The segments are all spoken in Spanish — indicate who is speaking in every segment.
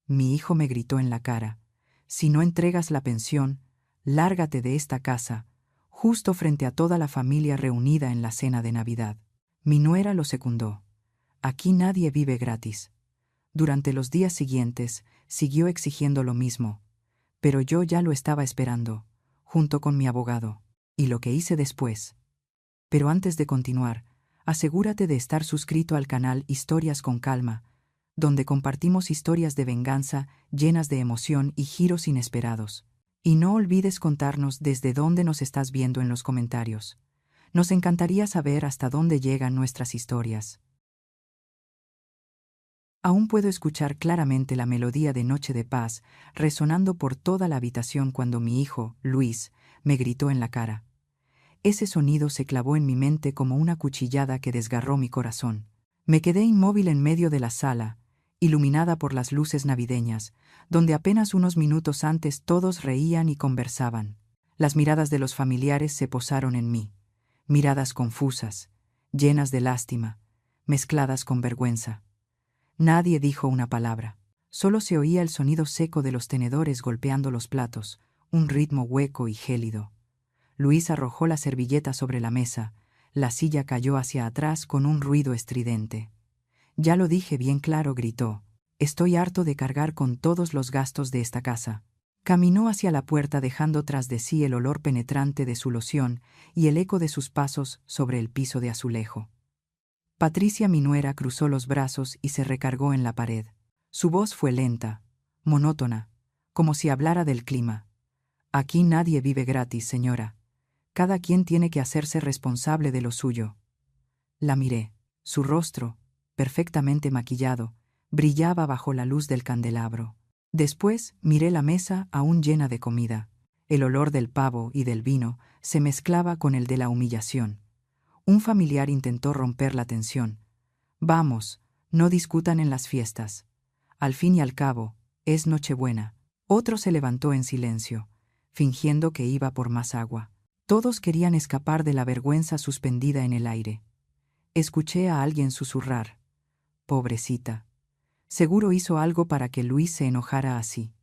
Speaker 1: Mi hijo me gritó en la cara: «Si no entregas la pensión, lárgate de esta casa», justo frente a toda la familia reunida en la cena de Navidad. Mi nuera lo secundó: «Aquí nadie vive gratis». Durante los días siguientes, siguió exigiendo lo mismo, pero yo ya lo estaba esperando, junto con mi abogado. Y lo que hice después. Pero antes de continuar, asegúrate de estar suscrito al canal Historias con Calma, donde compartimos historias de venganza llenas de emoción y giros inesperados. Y no olvides contarnos desde dónde nos estás viendo en los comentarios. Nos encantaría saber hasta dónde llegan nuestras historias. Aún puedo escuchar claramente la melodía de Noche de Paz resonando por toda la habitación cuando mi hijo, Luis, me gritó en la cara. Ese sonido se clavó en mi mente como una cuchillada que desgarró mi corazón. Me quedé inmóvil en medio de la sala, iluminada por las luces navideñas, donde apenas unos minutos antes todos reían y conversaban. Las miradas de los familiares se posaron en mí, miradas confusas, llenas de lástima, mezcladas con vergüenza. Nadie dijo una palabra. Solo se oía el sonido seco de los tenedores golpeando los platos, un ritmo hueco y gélido. Luis arrojó la servilleta sobre la mesa. La silla cayó hacia atrás con un ruido estridente. «Ya lo dije bien claro», gritó. «Estoy harto de cargar con todos los gastos de esta casa». Caminó hacia la puerta dejando tras de sí el olor penetrante de su loción y el eco de sus pasos sobre el piso de azulejo. Patricia, mi nuera, cruzó los brazos y se recargó en la pared. Su voz fue lenta, monótona, como si hablara del clima. «Aquí nadie vive gratis, señora. Cada quien tiene que hacerse responsable de lo suyo». La miré. Su rostro, perfectamente maquillado, brillaba bajo la luz del candelabro. Después miré la mesa aún llena de comida. El olor del pavo y del vino se mezclaba con el de la humillación. Un familiar intentó romper la tensión. «Vamos, no discutan en las fiestas. Al fin y al cabo, es Nochebuena». Otro se levantó en silencio, fingiendo que iba por más agua. Todos querían escapar de la vergüenza suspendida en el aire. Escuché a alguien susurrar: «Pobrecita. Seguro hizo algo para que Luis se enojara así».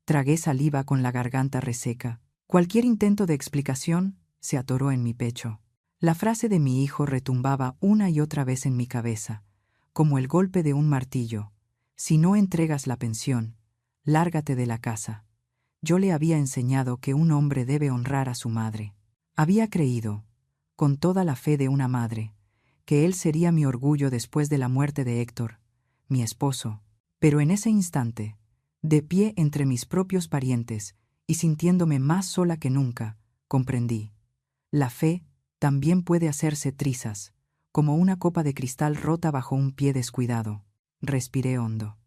Speaker 1: Tragué saliva con la garganta reseca. Cualquier intento de explicación se atoró en mi pecho. La frase de mi hijo retumbaba una y otra vez en mi cabeza, como el golpe de un martillo: «Si no entregas la pensión, lárgate de la casa». Yo le había enseñado que un hombre debe honrar a su madre. Había creído, con toda la fe de una madre, que él sería mi orgullo después de la muerte de Héctor, mi esposo. Pero en ese instante, de pie entre mis propios parientes y sintiéndome más sola que nunca, comprendí: la fe también puede hacerse trizas, como una copa de cristal rota bajo un pie descuidado. Respiré hondo.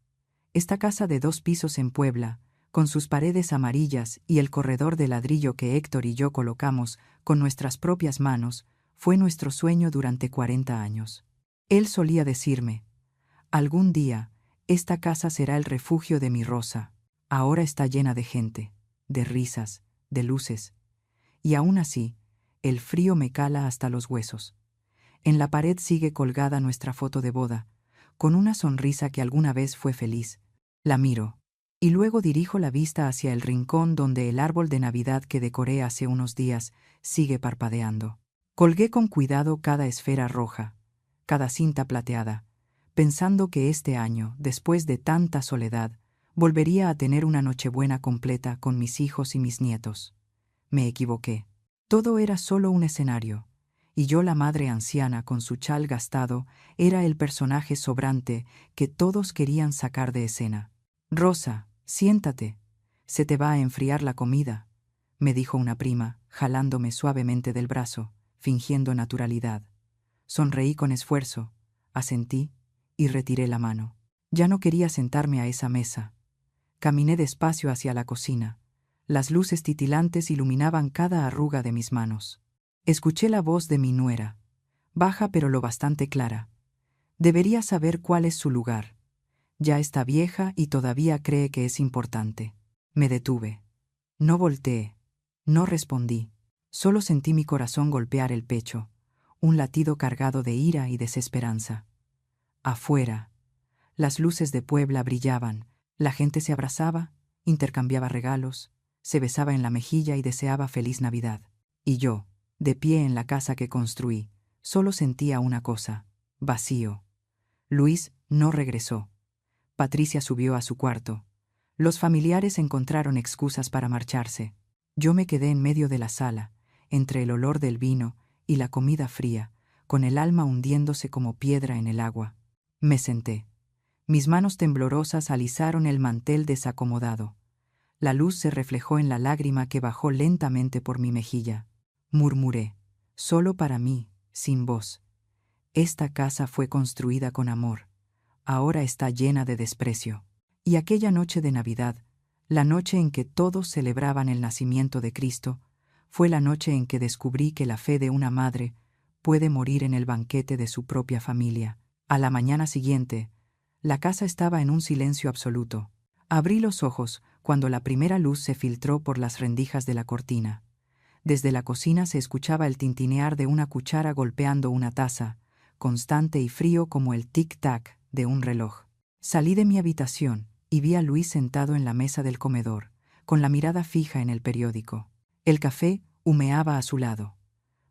Speaker 1: Esta casa de 2 pisos en Puebla, con sus paredes amarillas y el corredor de ladrillo que Héctor y yo colocamos con nuestras propias manos, fue nuestro sueño durante 40 años. Él solía decirme: «Algún día, esta casa será el refugio de mi Rosa». Ahora está llena de gente, de risas, de luces. Y aún así, el frío me cala hasta los huesos. En la pared sigue colgada nuestra foto de boda, con una sonrisa que alguna vez fue feliz. La miro, y luego dirijo la vista hacia el rincón donde el árbol de Navidad que decoré hace unos días sigue parpadeando. Colgué con cuidado cada esfera roja, cada cinta plateada, pensando que este año, después de tanta soledad, volvería a tener una Nochebuena completa con mis hijos y mis nietos. Me equivoqué. Todo era solo un escenario, y yo, la madre anciana con su chal gastado, era el personaje sobrante que todos querían sacar de escena. «Rosa, siéntate. Se te va a enfriar la comida», me dijo una prima, jalándome suavemente del brazo, fingiendo naturalidad. Sonreí con esfuerzo, asentí y retiré la mano. Ya no quería sentarme a esa mesa. Caminé despacio hacia la cocina. Las luces titilantes iluminaban cada arruga de mis manos. Escuché la voz de mi nuera, baja pero lo bastante clara. Debería saber cuál es su lugar. Ya está vieja y todavía cree que es importante. Me detuve. No volteé. No respondí. Solo sentí mi corazón golpear el pecho, un latido cargado de ira y desesperanza. Afuera, las luces de Puebla brillaban, La gente se abrazaba, intercambiaba regalos, se besaba en la mejilla y deseaba feliz Navidad. Y yo, de pie en la casa que construí, solo sentía una cosa: vacío. Luis no regresó. Patricia subió a su cuarto. Los familiares encontraron excusas para marcharse. Yo me quedé en medio de la sala, entre el olor del vino y la comida fría, con el alma hundiéndose como piedra en el agua. Me senté. Mis manos temblorosas alisaron el mantel desacomodado. La luz se reflejó en la lágrima que bajó lentamente por mi mejilla. Murmuré: solo para mí, sin voz. Esta casa fue construida con amor. Ahora está llena de desprecio. Y aquella noche de Navidad, la noche en que todos celebraban el nacimiento de Cristo, fue la noche en que descubrí que la fe de una madre puede morir en el banquete de su propia familia. A la mañana siguiente, la casa estaba en un silencio absoluto. Abrí los ojos cuando la primera luz se filtró por las rendijas de la cortina. Desde la cocina se escuchaba el tintinear de una cuchara golpeando una taza, constante y frío como el tic-tac de un reloj. Salí de mi habitación y vi a Luis sentado en la mesa del comedor, con la mirada fija en el periódico. El café humeaba a su lado.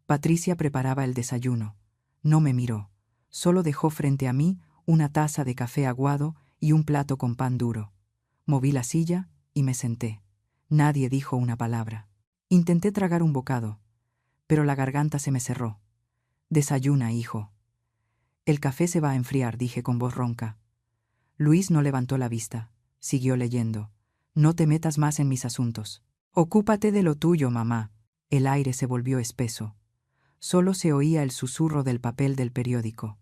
Speaker 1: Patricia preparaba el desayuno. No me miró. Solo dejó frente a mí una taza de café aguado y un plato con pan duro. Moví la silla y me senté. Nadie dijo una palabra. Intenté tragar un bocado, pero la garganta se me cerró. Desayuna, hijo. El café se va a enfriar, dije con voz ronca. Luis no levantó la vista. Siguió leyendo. No te metas más en mis asuntos. Ocúpate de lo tuyo, mamá. El aire se volvió espeso. Solo se oía el susurro del papel del periódico.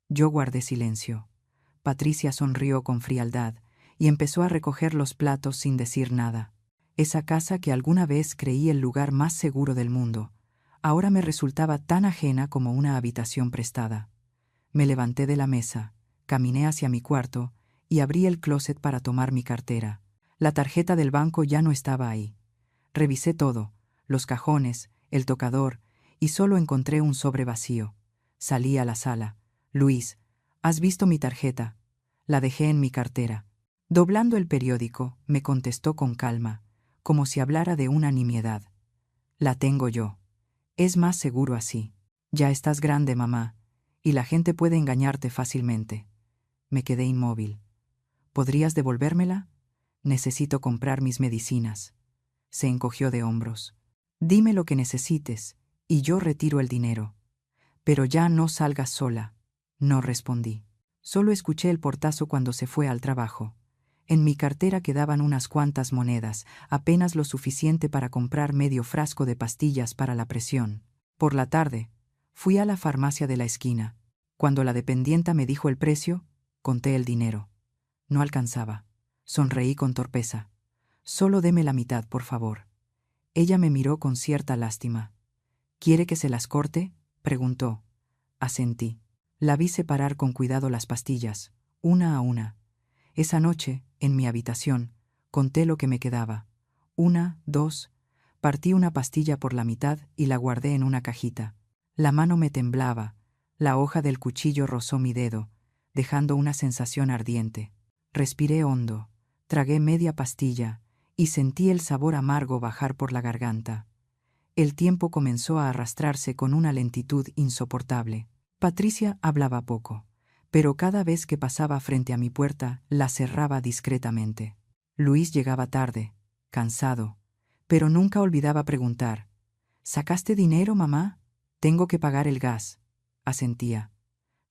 Speaker 1: Yo guardé silencio. Patricia sonrió con frialdad y empezó a recoger los platos sin decir nada. Esa casa que alguna vez creí el lugar más seguro del mundo, ahora me resultaba tan ajena como una habitación prestada. Me levanté de la mesa, caminé hacia mi cuarto y abrí el closet para tomar mi cartera. La tarjeta del banco ya no estaba ahí. Revisé todo, los cajones, el tocador, y solo encontré un sobre vacío. Salí a la sala. Luis, ¿has visto mi tarjeta? La dejé en mi cartera. Doblando el periódico, me contestó con calma, como si hablara de una nimiedad. La tengo yo. Es más seguro así. Ya estás grande, mamá, y la gente puede engañarte fácilmente. Me quedé inmóvil. ¿Podrías devolvérmela? Necesito comprar mis medicinas. Se encogió de hombros. Dime lo que necesites, y yo retiro el dinero. Pero ya no salgas sola. No respondí. Solo escuché el portazo cuando se fue al trabajo. En mi cartera quedaban unas cuantas monedas, apenas lo suficiente para comprar medio frasco de pastillas para la presión. Por la tarde, fui a la farmacia de la esquina. Cuando la dependienta me dijo el precio, conté el dinero. No alcanzaba. Sonreí con torpeza. Solo deme la mitad, por favor. Ella me miró con cierta lástima. ¿Quiere que se las corte?, preguntó. Asentí. La vi separar con cuidado las pastillas, una a una. Esa noche, en mi habitación, conté lo que me quedaba. 1, 2. Partí una pastilla por la mitad y la guardé en una cajita. La mano me temblaba. La hoja del cuchillo rozó mi dedo, dejando una sensación ardiente. Respiré hondo, tragué media pastilla y sentí el sabor amargo bajar por la garganta. El tiempo comenzó a arrastrarse con una lentitud insoportable. Patricia hablaba poco, pero cada vez que pasaba frente a mi puerta, la cerraba discretamente. Luis llegaba tarde, cansado, pero nunca olvidaba preguntar: ¿sacaste dinero, mamá? Tengo que pagar el gas. Asentía.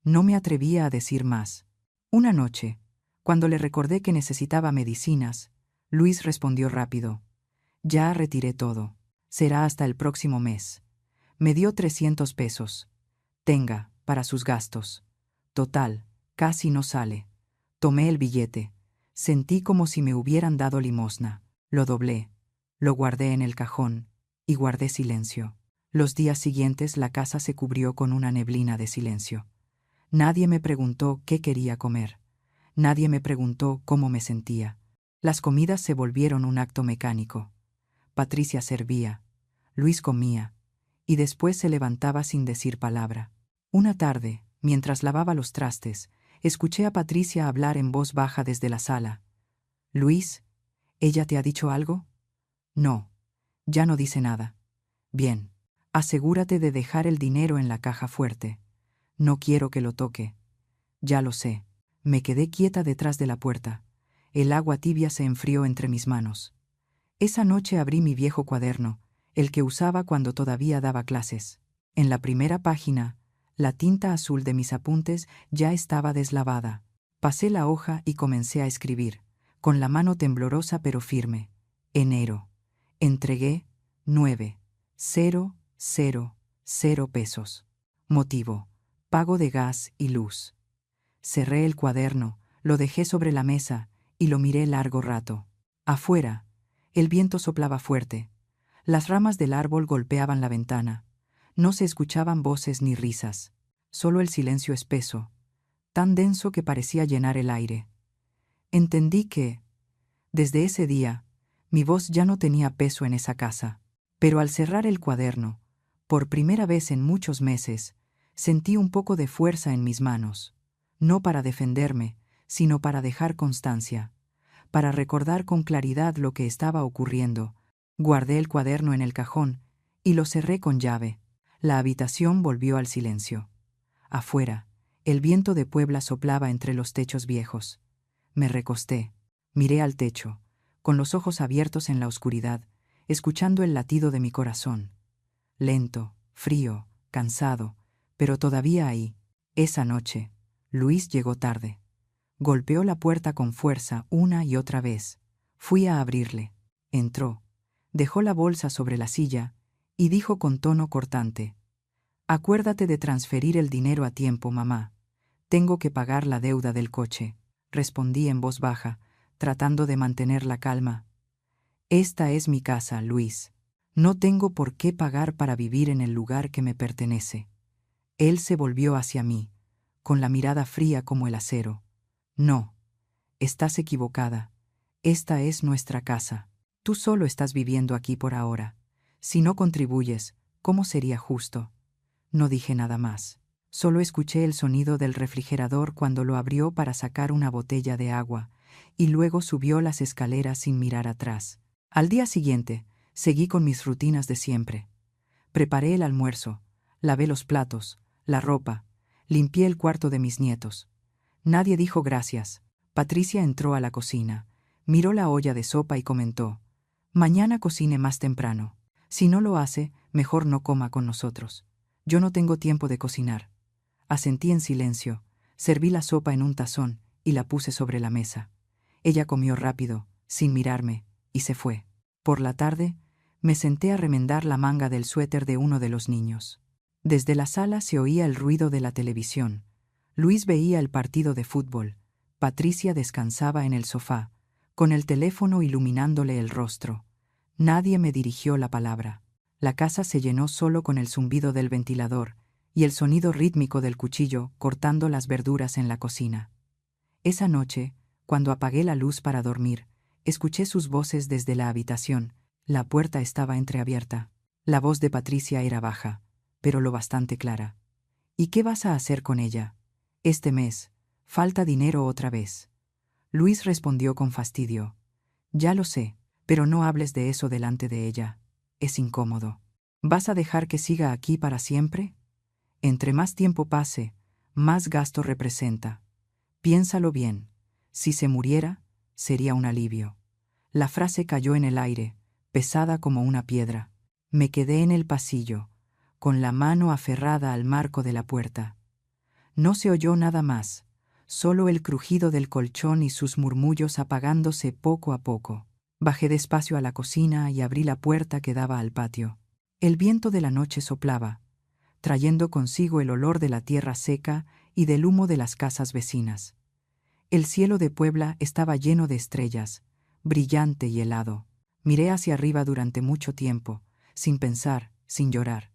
Speaker 1: No me atrevía a decir más. Una noche, cuando le recordé que necesitaba medicinas, Luis respondió rápido: ya retiré todo. Será hasta el próximo mes. Me dio 300 pesos. Tenga, para sus gastos. Total, casi no sale. Tomé el billete. Sentí como si me hubieran dado limosna. Lo doblé. Lo guardé en el cajón. Y guardé silencio. Los días siguientes la casa se cubrió con una neblina de silencio. Nadie me preguntó qué quería comer. Nadie me preguntó cómo me sentía. Las comidas se volvieron un acto mecánico. Patricia servía. Luis comía. Y después se levantaba sin decir palabra. Una tarde, mientras lavaba los trastes, escuché a Patricia hablar en voz baja desde la sala. Luis, ¿ella te ha dicho algo? No, ya no dice nada. Bien. Asegúrate de dejar el dinero en la caja fuerte. No quiero que lo toque. Ya lo sé. Me quedé quieta detrás de la puerta. El agua tibia se enfrió entre mis manos. Esa noche abrí mi viejo cuaderno, el que usaba cuando todavía daba clases. En la primera página, la tinta azul de mis apuntes ya estaba deslavada. Pasé la hoja y comencé a escribir, con la mano temblorosa pero firme. Enero. Entregué 9,000 pesos. Motivo: pago de gas y luz. Cerré el cuaderno, lo dejé sobre la mesa y lo miré largo rato. Afuera, el viento soplaba fuerte. Las ramas del árbol golpeaban la ventana. No se escuchaban voces ni risas. Solo el silencio espeso, tan denso que parecía llenar el aire. Entendí que, desde ese día, mi voz ya no tenía peso en esa casa. Pero al cerrar el cuaderno, por primera vez en muchos meses, sentí un poco de fuerza en mis manos. No para defenderme, sino para dejar constancia, para recordar con claridad lo que estaba ocurriendo. Guardé el cuaderno en el cajón y lo cerré con llave. La habitación volvió al silencio. Afuera, el viento de Puebla soplaba entre los techos viejos. Me recosté, miré al techo, con los ojos abiertos en la oscuridad, escuchando el latido de mi corazón. Lento, frío, cansado, pero todavía ahí. Esa noche, Luis llegó tarde. Golpeó la puerta con fuerza una y otra vez. Fui a abrirle. Entró. Dejó la bolsa sobre la silla y dijo con tono cortante: «Acuérdate de transferir el dinero a tiempo, mamá. Tengo que pagar la deuda del coche», respondí en voz baja, tratando de mantener la calma. «Esta es mi casa, Luis. No tengo por qué pagar para vivir en el lugar que me pertenece». Él se volvió hacia mí, con la mirada fría como el acero. «No, estás equivocada. Esta es nuestra casa. Tú solo estás viviendo aquí por ahora. Si no contribuyes, ¿cómo sería justo?». No dije nada más. Solo escuché el sonido del refrigerador cuando lo abrió para sacar una botella de agua, y luego subió las escaleras sin mirar atrás. Al día siguiente, seguí con mis rutinas de siempre. Preparé el almuerzo, lavé los platos, la ropa, limpié el cuarto de mis nietos. Nadie dijo gracias. Patricia entró a la cocina, miró la olla de sopa y comentó: «Mañana cocine más temprano. Si no lo hace, mejor no coma con nosotros». «Yo no tengo tiempo de cocinar». Asentí en silencio, serví la sopa en un tazón y la puse sobre la mesa. Ella comió rápido, sin mirarme, y se fue. Por la tarde, me senté a remendar la manga del suéter de uno de los niños. Desde la sala se oía el ruido de la televisión. Luis veía el partido de fútbol. Patricia descansaba en el sofá, con el teléfono iluminándole el rostro. Nadie me dirigió la palabra. La casa se llenó solo con el zumbido del ventilador y el sonido rítmico del cuchillo cortando las verduras en la cocina. Esa noche, cuando apagué la luz para dormir, escuché sus voces desde la habitación. La puerta estaba entreabierta. La voz de Patricia era baja, pero lo bastante clara. «¿Y qué vas a hacer con ella? Este mes, falta dinero otra vez». Luis respondió con fastidio: «Ya lo sé, pero no hables de eso delante de ella. Es incómodo. ¿Vas a dejar que siga aquí para siempre? Entre más tiempo pase, más gasto representa. Piénsalo bien. Si se muriera, sería un alivio». La frase cayó en el aire, pesada como una piedra. Me quedé en el pasillo, con la mano aferrada al marco de la puerta. No se oyó nada más, solo el crujido del colchón y sus murmullos apagándose poco a poco. Bajé despacio a la cocina y abrí la puerta que daba al patio. El viento de la noche soplaba, trayendo consigo el olor de la tierra seca y del humo de las casas vecinas. El cielo de Puebla estaba lleno de estrellas, brillante y helado. Miré hacia arriba durante mucho tiempo, sin pensar, sin llorar.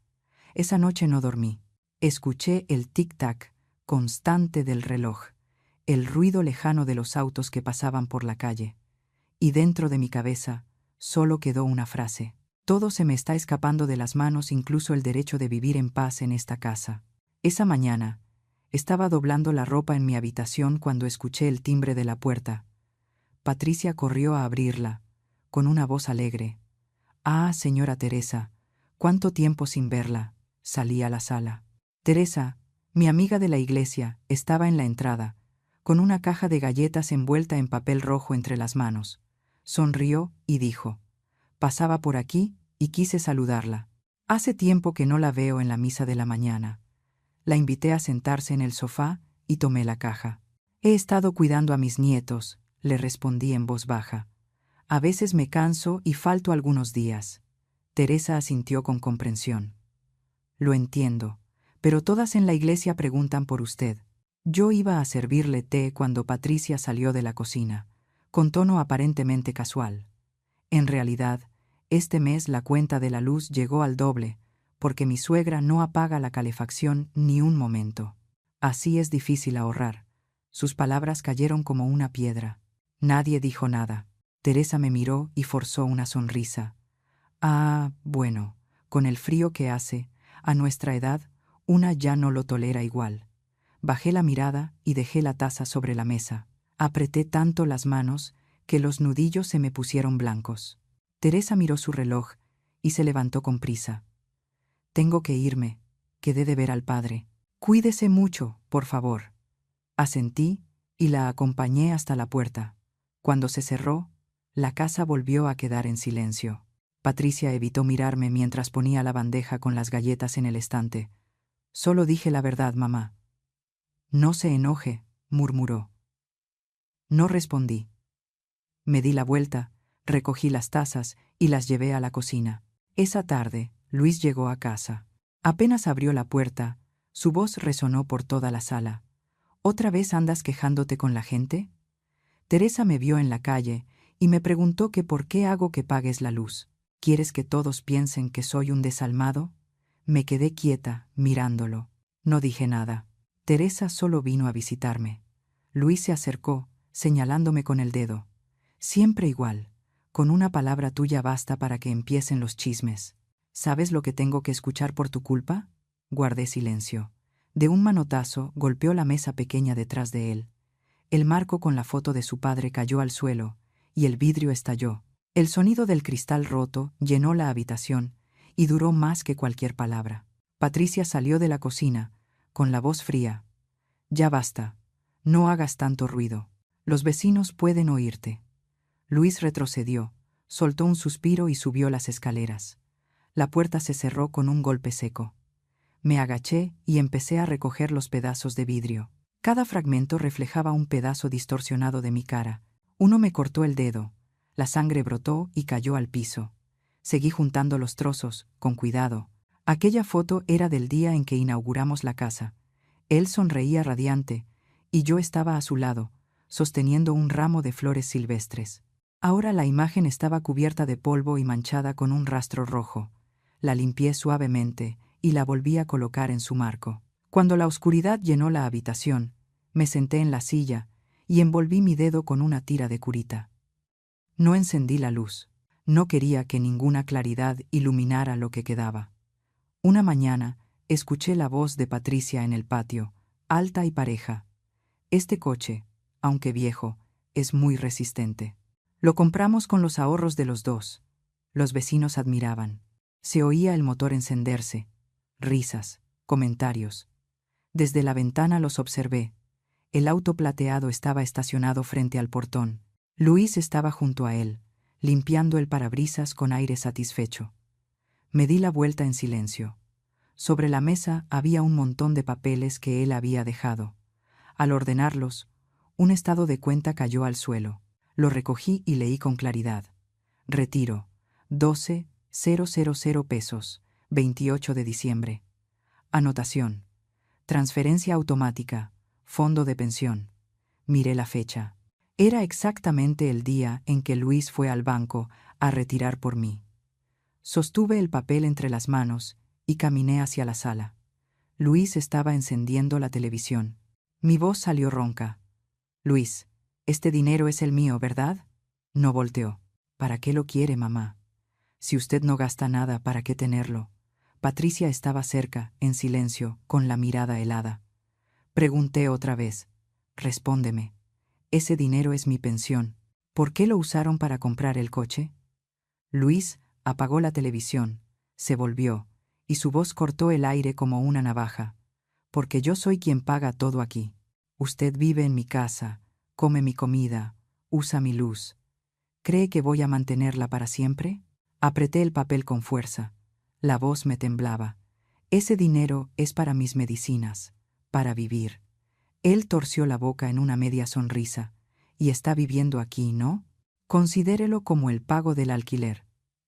Speaker 1: Esa noche no dormí. Escuché el tic-tac constante del reloj, el ruido lejano de los autos que pasaban por la calle. Y dentro de mi cabeza solo quedó una frase: «Todo se me está escapando de las manos, incluso el derecho de vivir en paz en esta casa». Esa mañana, estaba doblando la ropa en mi habitación cuando escuché el timbre de la puerta. Patricia corrió a abrirla, con una voz alegre. «Ah, señora Teresa, cuánto tiempo sin verla». Salí a la sala. Teresa, mi amiga de la iglesia, estaba en la entrada, con una caja de galletas envuelta en papel rojo entre las manos. Sonrió y dijo: «Pasaba por aquí y quise saludarla. Hace tiempo que no la veo en la misa de la mañana». La invité a sentarse en el sofá y tomé la caja. «He estado cuidando a mis nietos», le respondí en voz baja. «A veces me canso y falto algunos días». Teresa asintió con comprensión. «Lo entiendo, pero todas en la iglesia preguntan por usted». Yo iba a servirle té cuando Patricia salió de la cocina, con tono aparentemente casual. En realidad, este mes la cuenta de la luz llegó al doble, porque mi suegra no apaga la calefacción ni un momento. Así es difícil ahorrar. Sus palabras cayeron como una piedra. Nadie dijo nada. Teresa me miró y forzó una sonrisa. «Ah, bueno, con el frío que hace, a nuestra edad, una ya no lo tolera igual». Bajé la mirada y dejé la taza sobre la mesa. Apreté tanto las manos que los nudillos se me pusieron blancos. Teresa miró su reloj y se levantó con prisa. «Tengo que irme, quedé de ver al padre». «Cuídese mucho, por favor». Asentí y la acompañé hasta la puerta. Cuando se cerró, la casa volvió a quedar en silencio. Patricia evitó mirarme mientras ponía la bandeja con las galletas en el estante. «Solo dije la verdad, mamá». «No se enoje», murmuró. No respondí. Me di la vuelta, recogí las tazas y las llevé a la cocina. Esa tarde, Luis llegó a casa. Apenas abrió la puerta, su voz resonó por toda la sala. «¿Otra vez andas quejándote con la gente?» Teresa me vio en la calle y me preguntó que por qué hago que pagues la luz. «¿Quieres que todos piensen que soy un desalmado?» Me quedé quieta, mirándolo. No dije nada. Teresa solo vino a visitarme. Luis se acercó, señalándome con el dedo. «Siempre igual. Con una palabra tuya basta para que empiecen los chismes. ¿Sabes lo que tengo que escuchar por tu culpa?» Guardé silencio. De un manotazo golpeó la mesa pequeña detrás de él. El marco con la foto de su padre cayó al suelo, y el vidrio estalló. El sonido del cristal roto llenó la habitación, y duró más que cualquier palabra. Patricia salió de la cocina, con la voz fría. «Ya basta. No hagas tanto ruido. Los vecinos pueden oírte». Luis retrocedió, soltó un suspiro y subió las escaleras. La puerta se cerró con un golpe seco. Me agaché y empecé a recoger los pedazos de vidrio. Cada fragmento reflejaba un pedazo distorsionado de mi cara. Uno me cortó el dedo. La sangre brotó y cayó al piso. Seguí juntando los trozos, con cuidado. Aquella foto era del día en que inauguramos la casa. Él sonreía radiante, y yo estaba a su lado, sosteniendo un ramo de flores silvestres. Ahora la imagen estaba cubierta de polvo y manchada con un rastro rojo. La limpié suavemente y la volví a colocar en su marco. Cuando la oscuridad llenó la habitación, me senté en la silla y envolví mi dedo con una tira de curita. No encendí la luz. No quería que ninguna claridad iluminara lo que quedaba. Una mañana, escuché la voz de Patricia en el patio, alta y pareja. «Este coche, aunque viejo, es muy resistente. Lo compramos con los ahorros de los dos». Los vecinos admiraban. Se oía el motor encenderse. Risas, comentarios. Desde la ventana los observé. El auto plateado estaba estacionado frente al portón. Luis estaba junto a él, limpiando el parabrisas con aire satisfecho. Me di la vuelta en silencio. Sobre la mesa había un montón de papeles que él había dejado. Al ordenarlos, un estado de cuenta cayó al suelo. Lo recogí y leí con claridad. Retiro, 12,000 pesos, 28 de diciembre. Anotación. Transferencia automática, fondo de pensión. Miré la fecha. Era exactamente el día en que Luis fue al banco a retirar por mí. Sostuve el papel entre las manos y caminé hacia la sala. Luis estaba encendiendo la televisión. Mi voz salió ronca. «Luis, este dinero es el mío, ¿verdad?» No volteó. «¿Para qué lo quiere, mamá? Si usted no gasta nada, ¿para qué tenerlo?» Patricia estaba cerca, en silencio, con la mirada helada. Pregunté otra vez. «Respóndeme. Ese dinero es mi pensión. ¿Por qué lo usaron para comprar el coche? Luis apagó la televisión, se volvió, y su voz cortó el aire como una navaja. Porque yo soy quien paga todo aquí. Usted vive en mi casa, come mi comida, usa mi luz. ¿Cree que voy a mantenerla para siempre? Apreté el papel con fuerza. La voz me temblaba. Ese dinero es para mis medicinas, para vivir. Él torció la boca en una media sonrisa. Y está viviendo aquí, ¿no? Considérelo como el pago del alquiler.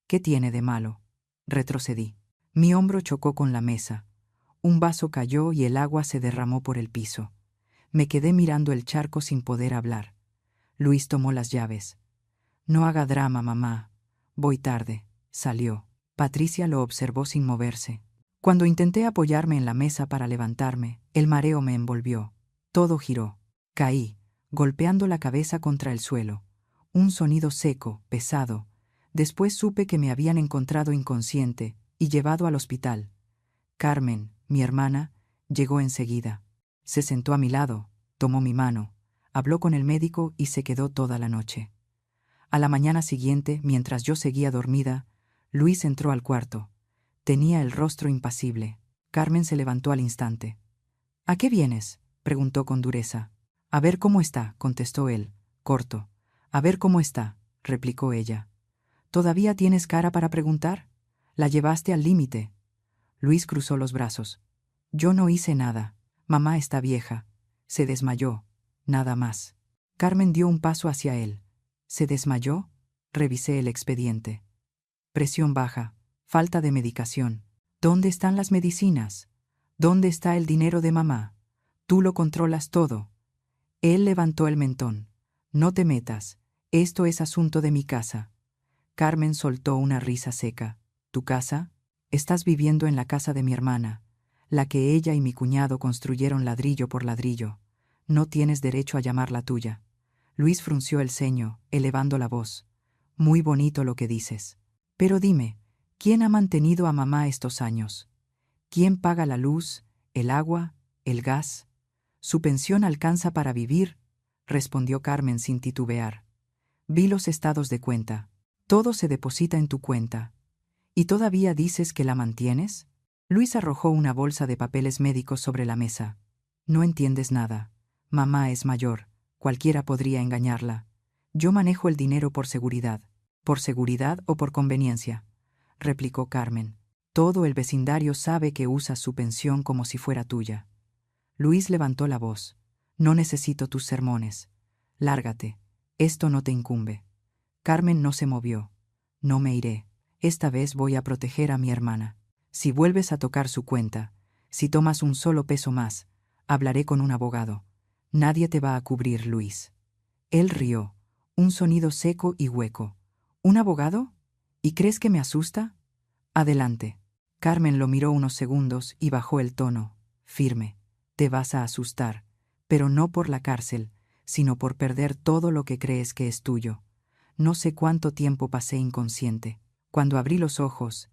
Speaker 1: ¿Qué tiene de malo? Retrocedí. Mi hombro chocó con la mesa. Un vaso cayó y el agua se derramó por el piso. Me quedé mirando el charco sin poder hablar. Luis tomó las llaves. No haga drama, mamá. Voy tarde. Salió. Patricia lo observó sin moverse. Cuando intenté apoyarme en la mesa para levantarme, el mareo me envolvió. Todo giró. Caí, golpeando la cabeza contra el suelo. Un sonido seco, pesado. Después supe que me habían encontrado inconsciente y llevado al hospital. Carmen, mi hermana, llegó enseguida. Se sentó a mi lado, tomó mi mano, habló con el médico y se quedó toda la noche. A la mañana siguiente, mientras yo seguía dormida, Luis entró al cuarto. Tenía el rostro impasible. Carmen se levantó al instante. ¿A qué vienes?, preguntó con dureza. A ver cómo está, contestó él, corto. A ver cómo está, replicó ella. ¿Todavía tienes cara para preguntar? La llevaste al límite. Luis cruzó los brazos. Yo no hice nada. Mamá está vieja. Se desmayó. Nada más. Carmen dio un paso hacia él. ¿Se desmayó? Revisé el expediente. Presión baja. Falta de medicación. ¿Dónde están las medicinas? ¿Dónde está el dinero de mamá? Tú lo controlas todo. Él levantó el mentón. No te metas. Esto es asunto de mi casa. Carmen soltó una risa seca. ¿Tu casa? Estás viviendo en la casa de mi hermana, la que ella y mi cuñado construyeron ladrillo por ladrillo. No tienes derecho a llamarla tuya. Luis frunció el ceño, elevando la voz. Muy bonito lo que dices. Pero dime, ¿quién ha mantenido a mamá estos años? ¿Quién paga la luz, el agua, el gas? Su pensión alcanza para vivir, respondió Carmen sin titubear. Vi los estados de cuenta. Todo se deposita en tu cuenta. ¿Y todavía dices que la mantienes? Luis arrojó una bolsa de papeles médicos sobre la mesa. No entiendes nada. Mamá es mayor. Cualquiera podría engañarla. Yo manejo el dinero por seguridad. ¿Por seguridad o por conveniencia?, replicó Carmen. Todo el vecindario sabe que usas su pensión como si fuera tuya. Luis levantó la voz. No necesito tus sermones. Lárgate. Esto no te incumbe. Carmen no se movió. No me iré. Esta vez voy a proteger a mi hermana. Si vuelves a tocar su cuenta, si tomas un solo peso más, hablaré con un abogado. Nadie te va a cubrir, Luis. Él rió. Un sonido seco y hueco. ¿Un abogado? ¿Y crees que me asusta? Adelante. Carmen lo miró unos segundos y bajó el tono, firme. Te vas a asustar, pero no por la cárcel, sino por perder todo lo que crees que es tuyo. No sé cuánto tiempo pasé inconsciente. Cuando abrí los ojos,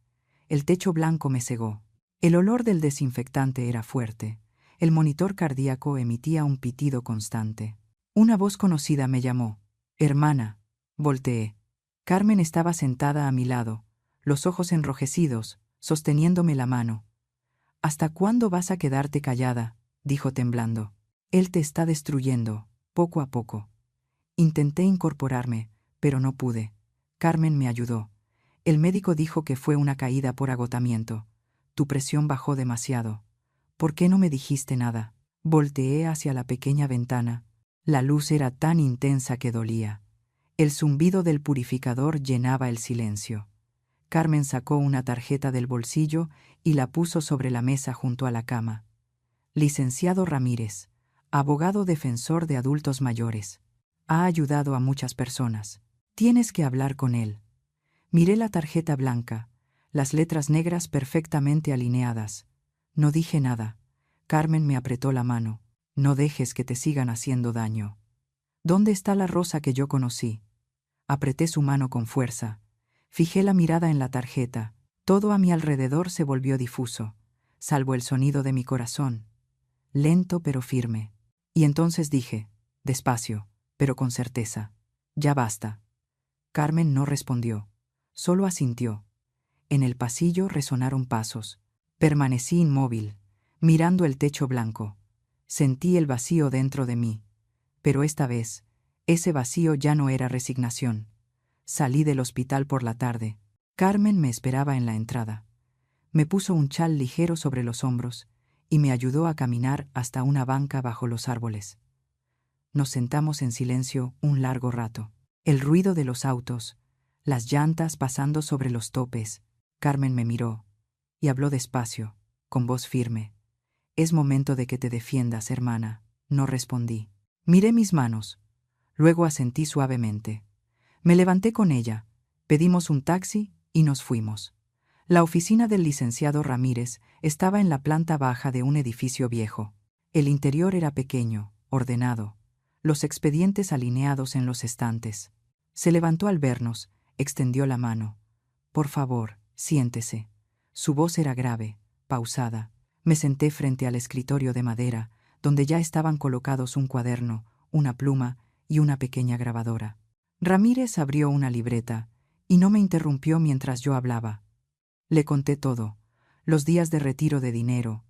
Speaker 1: el techo blanco me cegó. El olor del desinfectante era fuerte. El monitor cardíaco emitía un pitido constante. Una voz conocida me llamó. Hermana. Volteé. Carmen estaba sentada a mi lado, los ojos enrojecidos, sosteniéndome la mano. ¿Hasta cuándo vas a quedarte callada?, dijo temblando. Él te está destruyendo, poco a poco. Intenté incorporarme, pero no pude. Carmen me ayudó. El médico dijo que fue una caída por agotamiento. Tu presión bajó demasiado. ¿Por qué no me dijiste nada? Volteé hacia la pequeña ventana. La luz era tan intensa que dolía. El zumbido del purificador llenaba el silencio. Carmen sacó una tarjeta del bolsillo y la puso sobre la mesa junto a la cama. Licenciado Ramírez, abogado defensor de adultos mayores. Ha ayudado a muchas personas. Tienes que hablar con él. Miré la tarjeta blanca, las letras negras perfectamente alineadas. No dije nada. Carmen me apretó la mano. No dejes que te sigan haciendo daño. ¿Dónde está la Rosa que yo conocí? Apreté su mano con fuerza. Fijé la mirada en la tarjeta. Todo a mi alrededor se volvió difuso, salvo el sonido de mi corazón. Lento pero firme. Y entonces dije, despacio, pero con certeza. Ya basta. Carmen no respondió. Solo asintió. En el pasillo resonaron pasos. Permanecí inmóvil, mirando el techo blanco. Sentí el vacío dentro de mí. Pero esta vez, ese vacío ya no era resignación. Salí del hospital por la tarde. Carmen me esperaba en la entrada. Me puso un chal ligero sobre los hombros y me ayudó a caminar hasta una banca bajo los árboles. Nos sentamos en silencio un largo rato. El ruido de los autos, las llantas pasando sobre los topes. Carmen me miró y habló despacio, con voz firme. «Es momento de que te defiendas, hermana». No respondí. Miré mis manos. Luego asentí suavemente. Me levanté con ella, pedimos un taxi y nos fuimos. La oficina del licenciado Ramírez estaba en la planta baja de un edificio viejo. El interior era pequeño, ordenado, los expedientes alineados en los estantes. Se levantó al vernos, extendió la mano. «Por favor, siéntese». Su voz era grave, pausada. Me senté frente al escritorio de madera, donde ya estaban colocados un cuaderno, una pluma y una pequeña grabadora. Ramírez abrió una libreta y no me interrumpió mientras yo hablaba. Le conté todo, los días de retiro de dinero,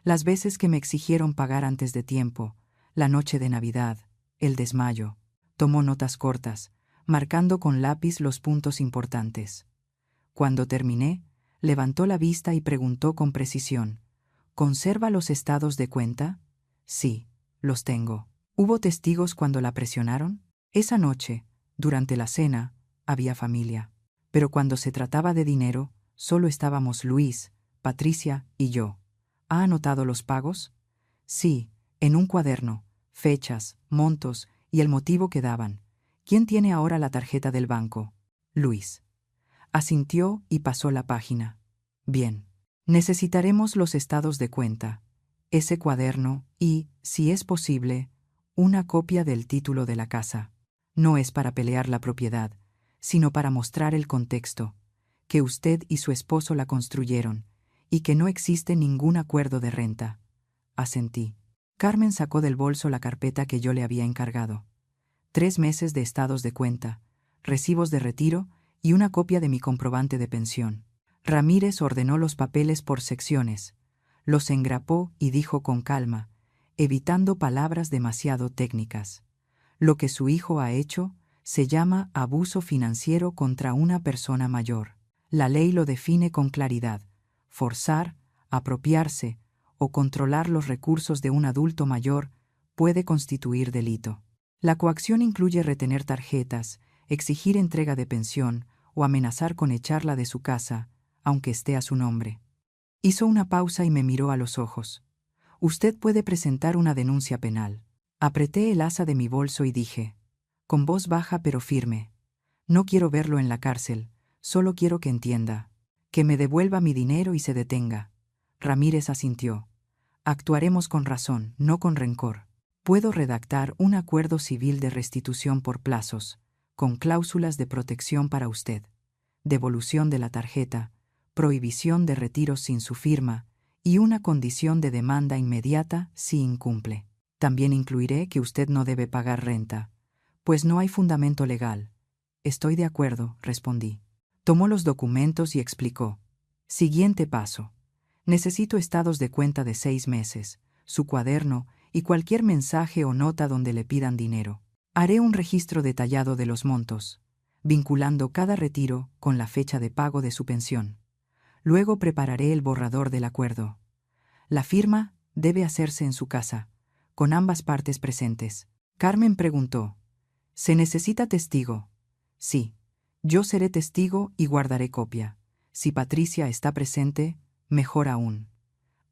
Speaker 1: las veces que me exigieron pagar antes de tiempo, la noche de Navidad, el desmayo. Tomó notas cortas, marcando con lápiz los puntos importantes. Cuando terminé, levantó la vista y preguntó con precisión: «¿Conserva los estados de cuenta?» «Sí, los tengo». «¿Hubo testigos cuando la presionaron?» «Esa noche, durante la cena, había familia. Pero cuando se trataba de dinero, solo estábamos Luis, Patricia y yo». «¿Ha anotado los pagos?» «Sí, en un cuaderno, fechas, montos y el motivo que daban». «¿Quién tiene ahora la tarjeta del banco?» «Luis». Asintió y pasó la página. «Bien. Necesitaremos los estados de cuenta, ese cuaderno y, si es posible, una copia del título de la casa. No es para pelear la propiedad, sino para mostrar el contexto, que usted y su esposo la construyeron y que no existe ningún acuerdo de renta». Asentí. Carmen sacó del bolso la carpeta que yo le había encargado. 3 meses de estados de cuenta, recibos de retiro y una copia de mi comprobante de pensión. Ramírez ordenó los papeles por secciones, los engrapó y dijo con calma, evitando palabras demasiado técnicas: «Lo que su hijo ha hecho se llama abuso financiero contra una persona mayor. La ley lo define con claridad: forzar, apropiarse o controlar los recursos de un adulto mayor puede constituir delito. La coacción incluye retener tarjetas, exigir entrega de pensión o amenazar con echarla de su casa, aunque esté a su nombre». Hizo una pausa y me miró a los ojos. «Usted puede presentar una denuncia penal». Apreté el asa de mi bolso y dije, con voz baja pero firme: «No quiero verlo en la cárcel, solo quiero que entienda, que me devuelva mi dinero y se detenga». Ramírez asintió. «Actuaremos con razón, no con rencor. Puedo redactar un acuerdo civil de restitución por plazos, con cláusulas de protección para usted, devolución de la tarjeta, prohibición de retiros sin su firma y una condición de demanda inmediata si incumple. También incluiré que usted no debe pagar renta, pues no hay fundamento legal». «Estoy de acuerdo», respondí. Tomó los documentos y explicó: «Siguiente paso. Necesito estados de cuenta de 6 meses, su cuaderno y cualquier mensaje o nota donde le pidan dinero. Haré un registro detallado de los montos, vinculando cada retiro con la fecha de pago de su pensión. Luego prepararé el borrador del acuerdo. La firma debe hacerse en su casa, con ambas partes presentes». Carmen preguntó: «¿Se necesita testigo?» «Sí, yo seré testigo y guardaré copia. Si Patricia está presente, mejor aún».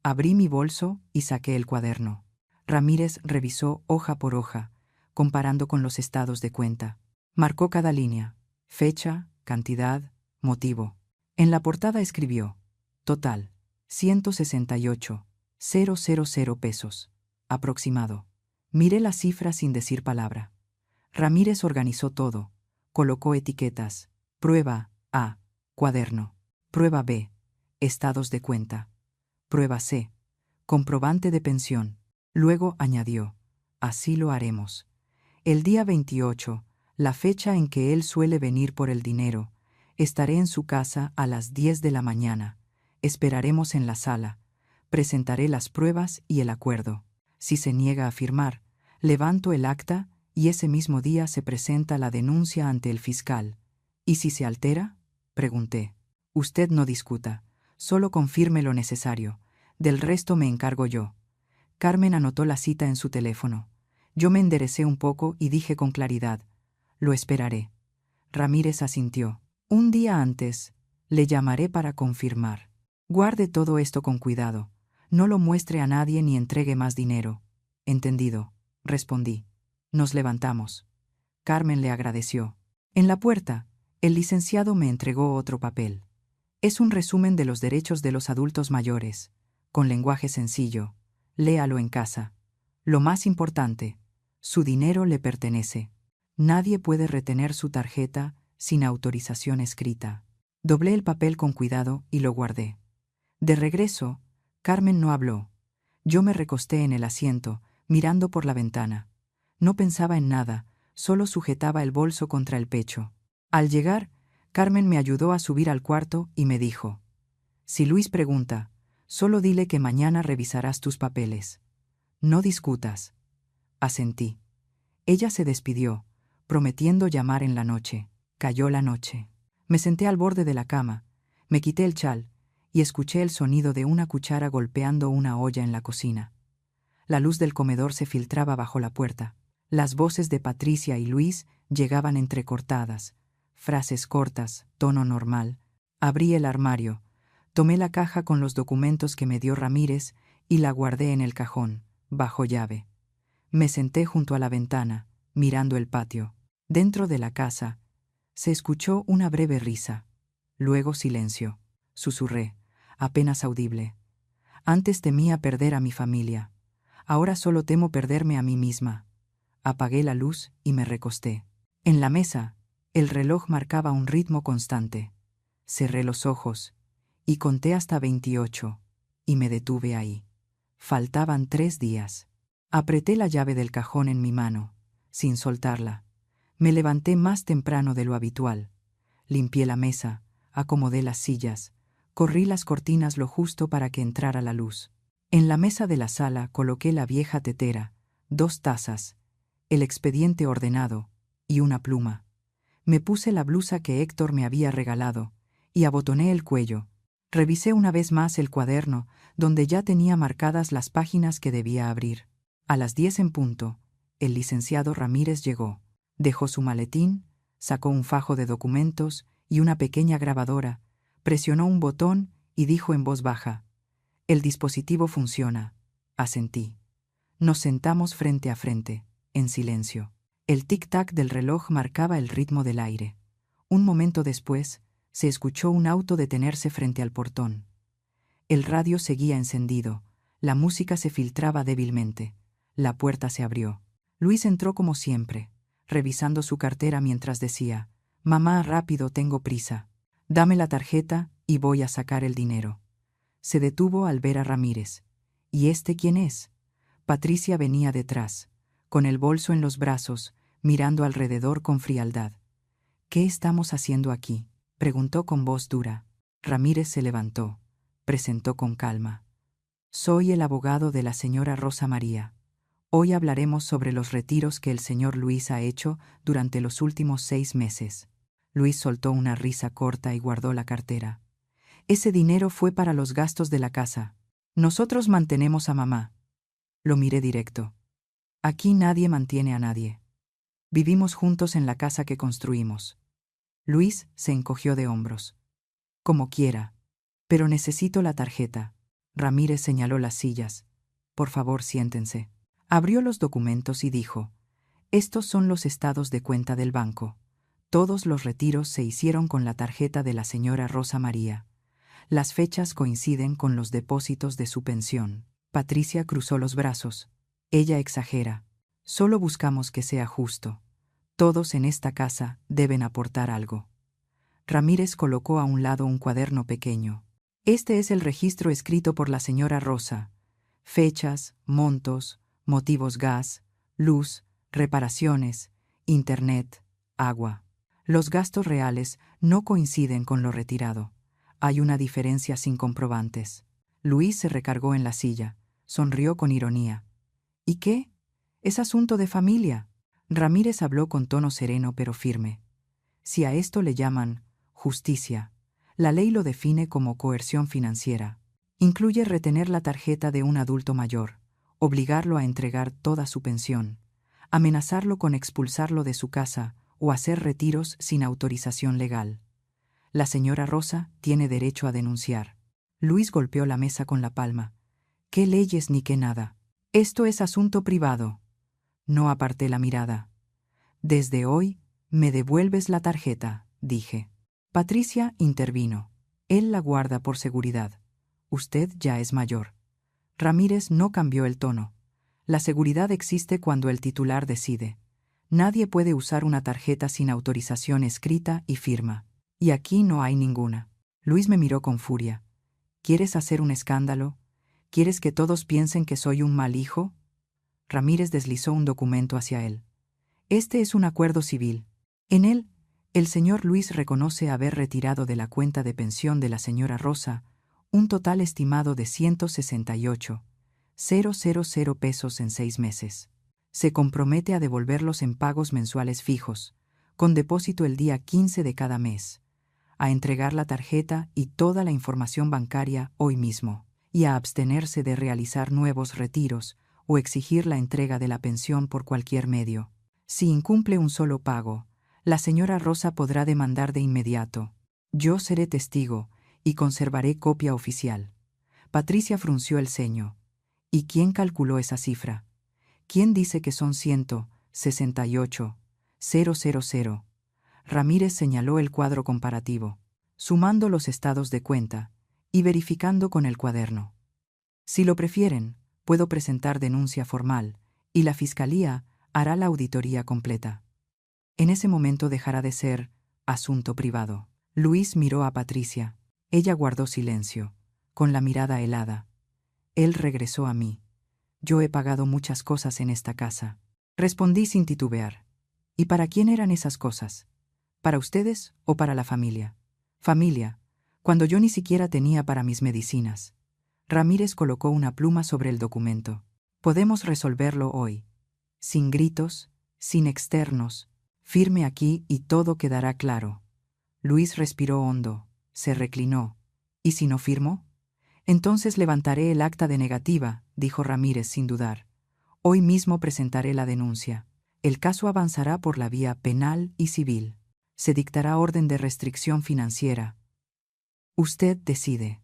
Speaker 1: Abrí mi bolso y saqué el cuaderno. Ramírez revisó hoja por hoja, comparando con los estados de cuenta. Marcó cada línea: fecha, cantidad, motivo. En la portada escribió: «Total, 168,000 pesos. Aproximado». Miré la cifra sin decir palabra. Ramírez organizó todo. Colocó etiquetas: prueba A, cuaderno; prueba B, estados de cuenta; prueba C, comprobante de pensión. Luego añadió: «Así lo haremos. El día 28, la fecha en que él suele venir por el dinero. Estaré en su casa a las 10 de la mañana. Esperaremos en la sala. Presentaré las pruebas y el acuerdo. Si se niega a firmar, levanto el acta y ese mismo día se presenta la denuncia ante el fiscal. ¿Y si se altera?, pregunté. Usted no discuta, solo confirme lo necesario. Del resto me encargo yo. Carmen anotó la cita en su teléfono. Yo me enderecé un poco y dije con claridad: lo esperaré. Ramírez asintió. Un día antes, le llamaré para confirmar. Guarde todo esto con cuidado. No lo muestre a nadie ni entregue más dinero. Entendido, respondí. Nos levantamos. Carmen le agradeció. En la puerta, el licenciado me entregó otro papel. Es un resumen de los derechos de los adultos mayores, con lenguaje sencillo. Léalo en casa. Lo más importante, su dinero le pertenece. Nadie puede retener su tarjeta sin autorización escrita. Doblé el papel con cuidado y lo guardé. De regreso, Carmen no habló. Yo me recosté en el asiento, mirando por la ventana. No pensaba en nada, solo sujetaba el bolso contra el pecho. Al llegar, Carmen me ayudó a subir al cuarto y me dijo: si Luis pregunta, solo dile que mañana revisarás tus papeles. No discutas. Asentí. Ella se despidió, prometiendo llamar en la noche. Cayó la noche. Me senté al borde de la cama, me quité el chal y escuché el sonido de una cuchara golpeando una olla en la cocina. La luz del comedor se filtraba bajo la puerta. Las voces de Patricia y Luis llegaban entrecortadas, frases cortas, tono normal. Abrí el armario, tomé la caja con los documentos que me dio Ramírez y la guardé en el cajón, bajo llave. Me senté junto a la ventana, mirando el patio. Dentro de la casa, se escuchó una breve risa. Luego silencio. Susurré, apenas audible. Antes temía perder a mi familia. Ahora solo temo perderme a mí misma. Apagué la luz y me recosté. En la mesa, el reloj marcaba un ritmo constante. Cerré los ojos y conté hasta 28, y me detuve ahí. Faltaban 3 días. Apreté la llave del cajón en mi mano, sin soltarla. Me levanté más temprano de lo habitual. Limpié la mesa, acomodé las sillas, corrí las cortinas lo justo para que entrara la luz. En la mesa de la sala coloqué la vieja tetera, 2 tazas, el expediente ordenado y una pluma. Me puse la blusa que Héctor me había regalado y abotoné el cuello. Revisé una vez más el cuaderno, donde ya tenía marcadas las páginas que debía abrir. A las 10 en punto, el licenciado Ramírez llegó. Dejó su maletín, sacó un fajo de documentos y una pequeña grabadora, presionó un botón y dijo en voz baja: «El dispositivo funciona». Asentí. Nos sentamos frente a frente, en silencio. El tic-tac del reloj marcaba el ritmo del aire. Un momento después, se escuchó un auto detenerse frente al portón. El radio seguía encendido, la música se filtraba débilmente. La puerta se abrió. Luis entró como siempre, revisando su cartera mientras decía: «Mamá, rápido, tengo prisa. Dame la tarjeta y voy a sacar el dinero». Se detuvo al ver a Ramírez. «¿Y este quién es?». Patricia venía detrás, con el bolso en los brazos, mirando alrededor con frialdad. «¿Qué estamos haciendo aquí?», preguntó con voz dura. Ramírez se levantó, presentó con calma: «Soy el abogado de la señora Rosa María. Hoy hablaremos sobre los retiros que el señor Luis ha hecho durante los últimos 6 meses». Luis soltó una risa corta y guardó la cartera. «Ese dinero fue para los gastos de la casa. Nosotros mantenemos a mamá». Lo miré directo. «Aquí nadie mantiene a nadie. Vivimos juntos en la casa que construimos». Luis se encogió de hombros. «Como quiera. Pero necesito la tarjeta». Ramírez señaló las sillas. «Por favor, siéntense». Abrió los documentos y dijo: «Estos son los estados de cuenta del banco. Todos los retiros se hicieron con la tarjeta de la señora Rosa María. Las fechas coinciden con los depósitos de su pensión». Patricia cruzó los brazos. «Ella exagera. Solo buscamos que sea justo. Todos en esta casa deben aportar algo». Ramírez colocó a un lado un cuaderno pequeño. «Este es el registro escrito por la señora Rosa. Fechas, montos, motivos gas, luz, reparaciones, internet, agua. Los gastos reales no coinciden con lo retirado. Hay una diferencia sin comprobantes. Luis se recargó en la silla, sonrió con ironía. ¿Y qué? Es asunto de familia. Ramírez habló con tono sereno pero firme. Si a esto le llaman justicia, la ley lo define como coerción financiera. Incluye retener la tarjeta de un adulto mayor, obligarlo a entregar toda su pensión, amenazarlo con expulsarlo de su casa o hacer retiros sin autorización legal. La señora Rosa tiene derecho a denunciar. Luis golpeó la mesa con la palma. ¿Qué leyes ni qué nada? Esto es asunto privado. No aparté la mirada. Desde hoy, me devuelves la tarjeta, dije. Patricia intervino. Él la guarda por seguridad. Usted ya es mayor. Ramírez no cambió el tono. La seguridad existe cuando el titular decide. Nadie puede usar una tarjeta sin autorización escrita y firma. Y aquí no hay ninguna. Luis me miró con furia. ¿Quieres hacer un escándalo? ¿Quieres que todos piensen que soy un mal hijo? Ramírez deslizó un documento hacia él. Este es un acuerdo civil. En él, el señor Luis reconoce haber retirado de la cuenta de pensión de la señora Rosa un total estimado de 168,000 pesos en 6 meses. Se compromete a devolverlos en pagos mensuales fijos, con depósito el día 15 de cada mes, a entregar la tarjeta y toda la información bancaria hoy mismo, y a abstenerse de realizar nuevos retiros o exigir la entrega de la pensión por cualquier medio. Si incumple un solo pago, la señora Rosa podrá demandar de inmediato. Yo seré testigo y conservaré copia oficial. Patricia frunció el ceño. ¿Y quién calculó esa cifra? ¿Quién dice que son 168,000? Ramírez señaló el cuadro comparativo, sumando los estados de cuenta y verificando con el cuaderno. Si lo prefieren, puedo presentar denuncia formal y la Fiscalía hará la auditoría completa. En ese momento dejará de ser asunto privado. Luis miró a Patricia. Ella guardó silencio, con la mirada helada. Él regresó a mí. Yo he pagado muchas cosas en esta casa. Respondí sin titubear. ¿Y para quién eran esas cosas? ¿Para ustedes o para la familia? Familia, cuando yo ni siquiera tenía para mis medicinas. Ramírez colocó una pluma sobre el documento. Podemos resolverlo hoy. Sin gritos, sin externos. Firme aquí y todo quedará claro. Luis respiró hondo, se reclinó. ¿Y si no firmo? Entonces levantaré el acta de negativa, dijo Ramírez sin dudar. Hoy mismo presentaré la denuncia. El caso avanzará por la vía penal y civil. Se dictará orden de restricción financiera. Usted decide.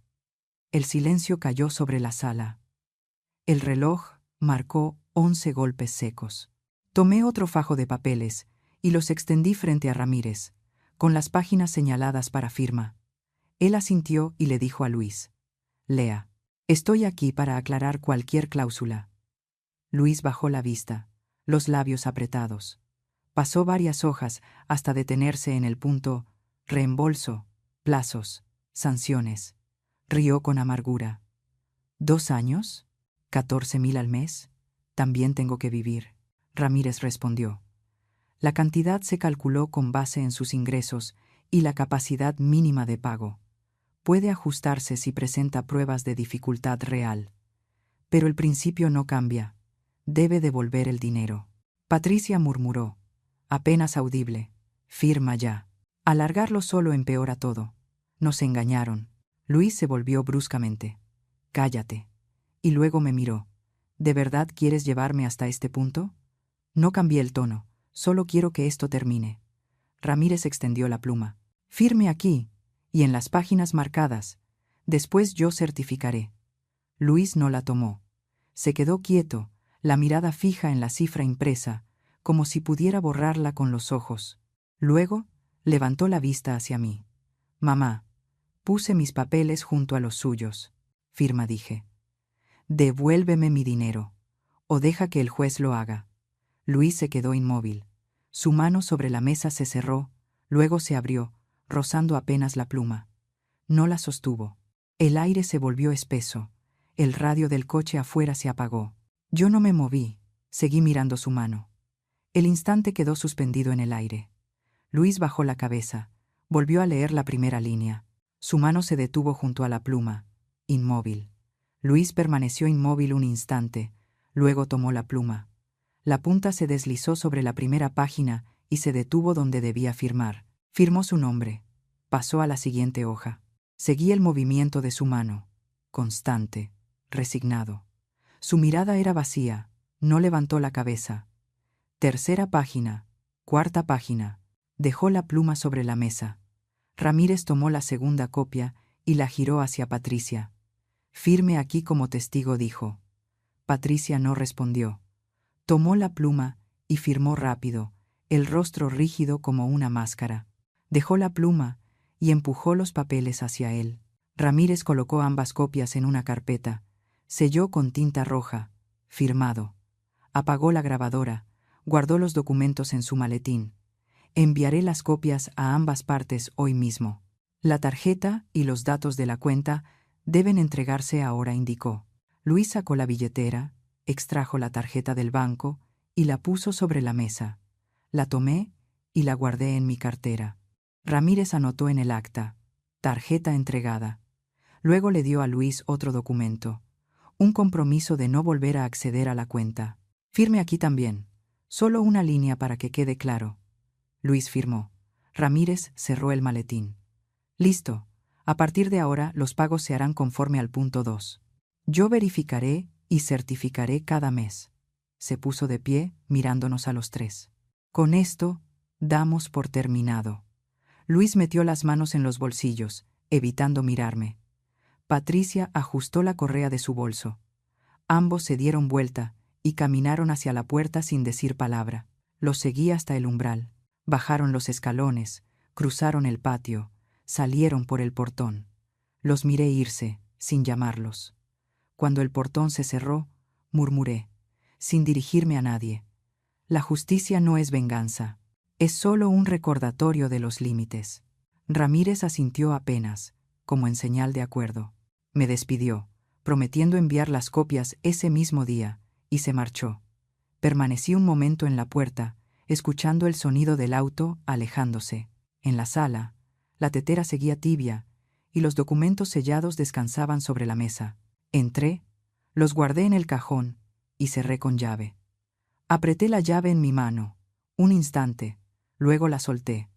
Speaker 1: El silencio cayó sobre la sala. El reloj marcó 11 golpes secos. Tomé otro fajo de papeles y los extendí frente a Ramírez, con las páginas señaladas para firma. Él asintió y le dijo a Luis: «Lea. Estoy aquí para aclarar cualquier cláusula». Luis bajó la vista, los labios apretados. Pasó varias hojas hasta detenerse en el punto reembolso, plazos, sanciones. Rió con amargura. ¿2 años? ¿14,000 al mes? También tengo que vivir. Ramírez respondió. La cantidad se calculó con base en sus ingresos y la capacidad mínima de pago. Puede ajustarse si presenta pruebas de dificultad real. Pero el principio no cambia. Debe devolver el dinero. Patricia murmuró, apenas audible: «Firma ya». Alargarlo solo empeora todo. Nos engañaron. Luis se volvió bruscamente. «Cállate». Y luego me miró. ¿De verdad quieres llevarme hasta este punto? No cambié el tono. Solo quiero que esto termine. Ramírez extendió la pluma. «Firme aquí, y en las páginas marcadas. Después yo certificaré». Luis no la tomó. Se quedó quieto, la mirada fija en la cifra impresa, como si pudiera borrarla con los ojos. Luego, levantó la vista hacia mí. «Mamá». Puse mis papeles junto a los suyos. «Firma», dije. «Devuélveme mi dinero, o deja que el juez lo haga». Luis se quedó inmóvil. Su mano sobre la mesa se cerró, luego se abrió, rozando apenas la pluma. No la sostuvo. El aire se volvió espeso. El radio del coche afuera se apagó. Yo no me moví, seguí mirando su mano. El instante quedó suspendido en el aire. Luis bajó la cabeza. Volvió a leer la primera línea. Su mano se detuvo junto a la pluma, inmóvil. Luis permaneció inmóvil un instante, luego tomó la pluma. La punta se deslizó sobre la primera página y se detuvo donde debía firmar. Firmó su nombre. Pasó a la siguiente hoja. Seguí el movimiento de su mano, constante, resignado. Su mirada era vacía, no levantó la cabeza. Tercera página, cuarta página. Dejó la pluma sobre la mesa. Ramírez tomó la segunda copia y la giró hacia Patricia. «Firme aquí como testigo», dijo. Patricia no respondió. Tomó la pluma y firmó rápido, el rostro rígido como una máscara. Dejó la pluma y empujó los papeles hacia él. Ramírez colocó ambas copias en una carpeta, selló con tinta roja, firmado. Apagó la grabadora, guardó los documentos en su maletín. «Enviaré las copias a ambas partes hoy mismo. La tarjeta y los datos de la cuenta deben entregarse ahora», indicó. Luis sacó la billetera, extrajo la tarjeta del banco y la puso sobre la mesa. La tomé y la guardé en mi cartera. Ramírez anotó en el acta: «Tarjeta entregada». Luego le dio a Luis otro documento, un compromiso de no volver a acceder a la cuenta. «Firme aquí también, solo una línea para que quede claro». Luis firmó. Ramírez cerró el maletín. «Listo. A partir de ahora los pagos se harán conforme al punto 2. Yo verificaré y certificaré cada mes». Se puso de pie, mirándonos a los tres. «Con esto, damos por terminado». Luis metió las manos en los bolsillos, evitando mirarme. Patricia ajustó la correa de su bolso. Ambos se dieron vuelta y caminaron hacia la puerta sin decir palabra. Los seguí hasta el umbral. Bajaron los escalones, cruzaron el patio, salieron por el portón. Los miré irse, sin llamarlos. Cuando el portón se cerró, murmuré, sin dirigirme a nadie: «La justicia no es venganza, es solo un recordatorio de los límites». Ramírez asintió apenas, como en señal de acuerdo. Me despidió, prometiendo enviar las copias ese mismo día, y se marchó. Permanecí un momento en la puerta, escuchando el sonido del auto alejándose. En la sala, la tetera seguía tibia, y los documentos sellados descansaban sobre la mesa. Entré, los guardé en el cajón y cerré con llave. Apreté la llave en mi mano, un instante, luego la solté.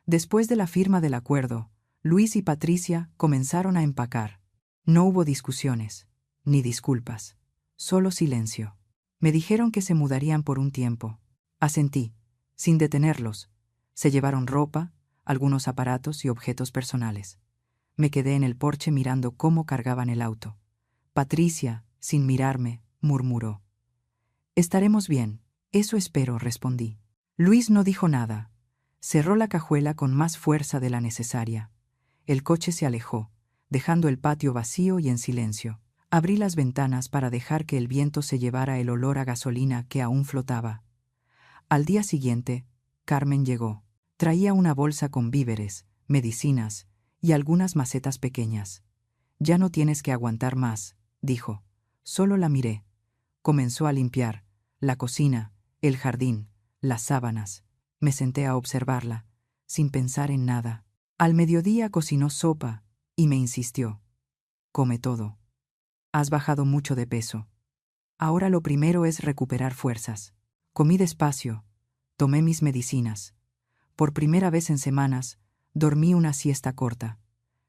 Speaker 1: Después de la firma del acuerdo, Luis y Patricia comenzaron a empacar. No hubo discusiones, ni disculpas, solo silencio. Me dijeron que se mudarían por un tiempo. Asentí, sin detenerlos. Se llevaron ropa, algunos aparatos y objetos personales. Me quedé en el porche mirando cómo cargaban el auto. Patricia, sin mirarme, murmuró: «Estaremos bien, eso espero», respondí. Luis no dijo nada. Cerró la cajuela con más fuerza de la necesaria. El coche se alejó, dejando el patio vacío y en silencio. Abrí las ventanas para dejar que el viento se llevara el olor a gasolina que aún flotaba. Al día siguiente, Carmen llegó. Traía una bolsa con víveres, medicinas y algunas macetas pequeñas. «Ya no tienes que aguantar más», dijo. Solo la miré. Comenzó a limpiar la cocina, el jardín, las sábanas. Me senté a observarla, sin pensar en nada. Al mediodía cocinó sopa y me insistió: «Come todo. Has bajado mucho de peso. Ahora lo primero es recuperar fuerzas». Comí despacio, tomé mis medicinas. Por primera vez en semanas, dormí una siesta corta.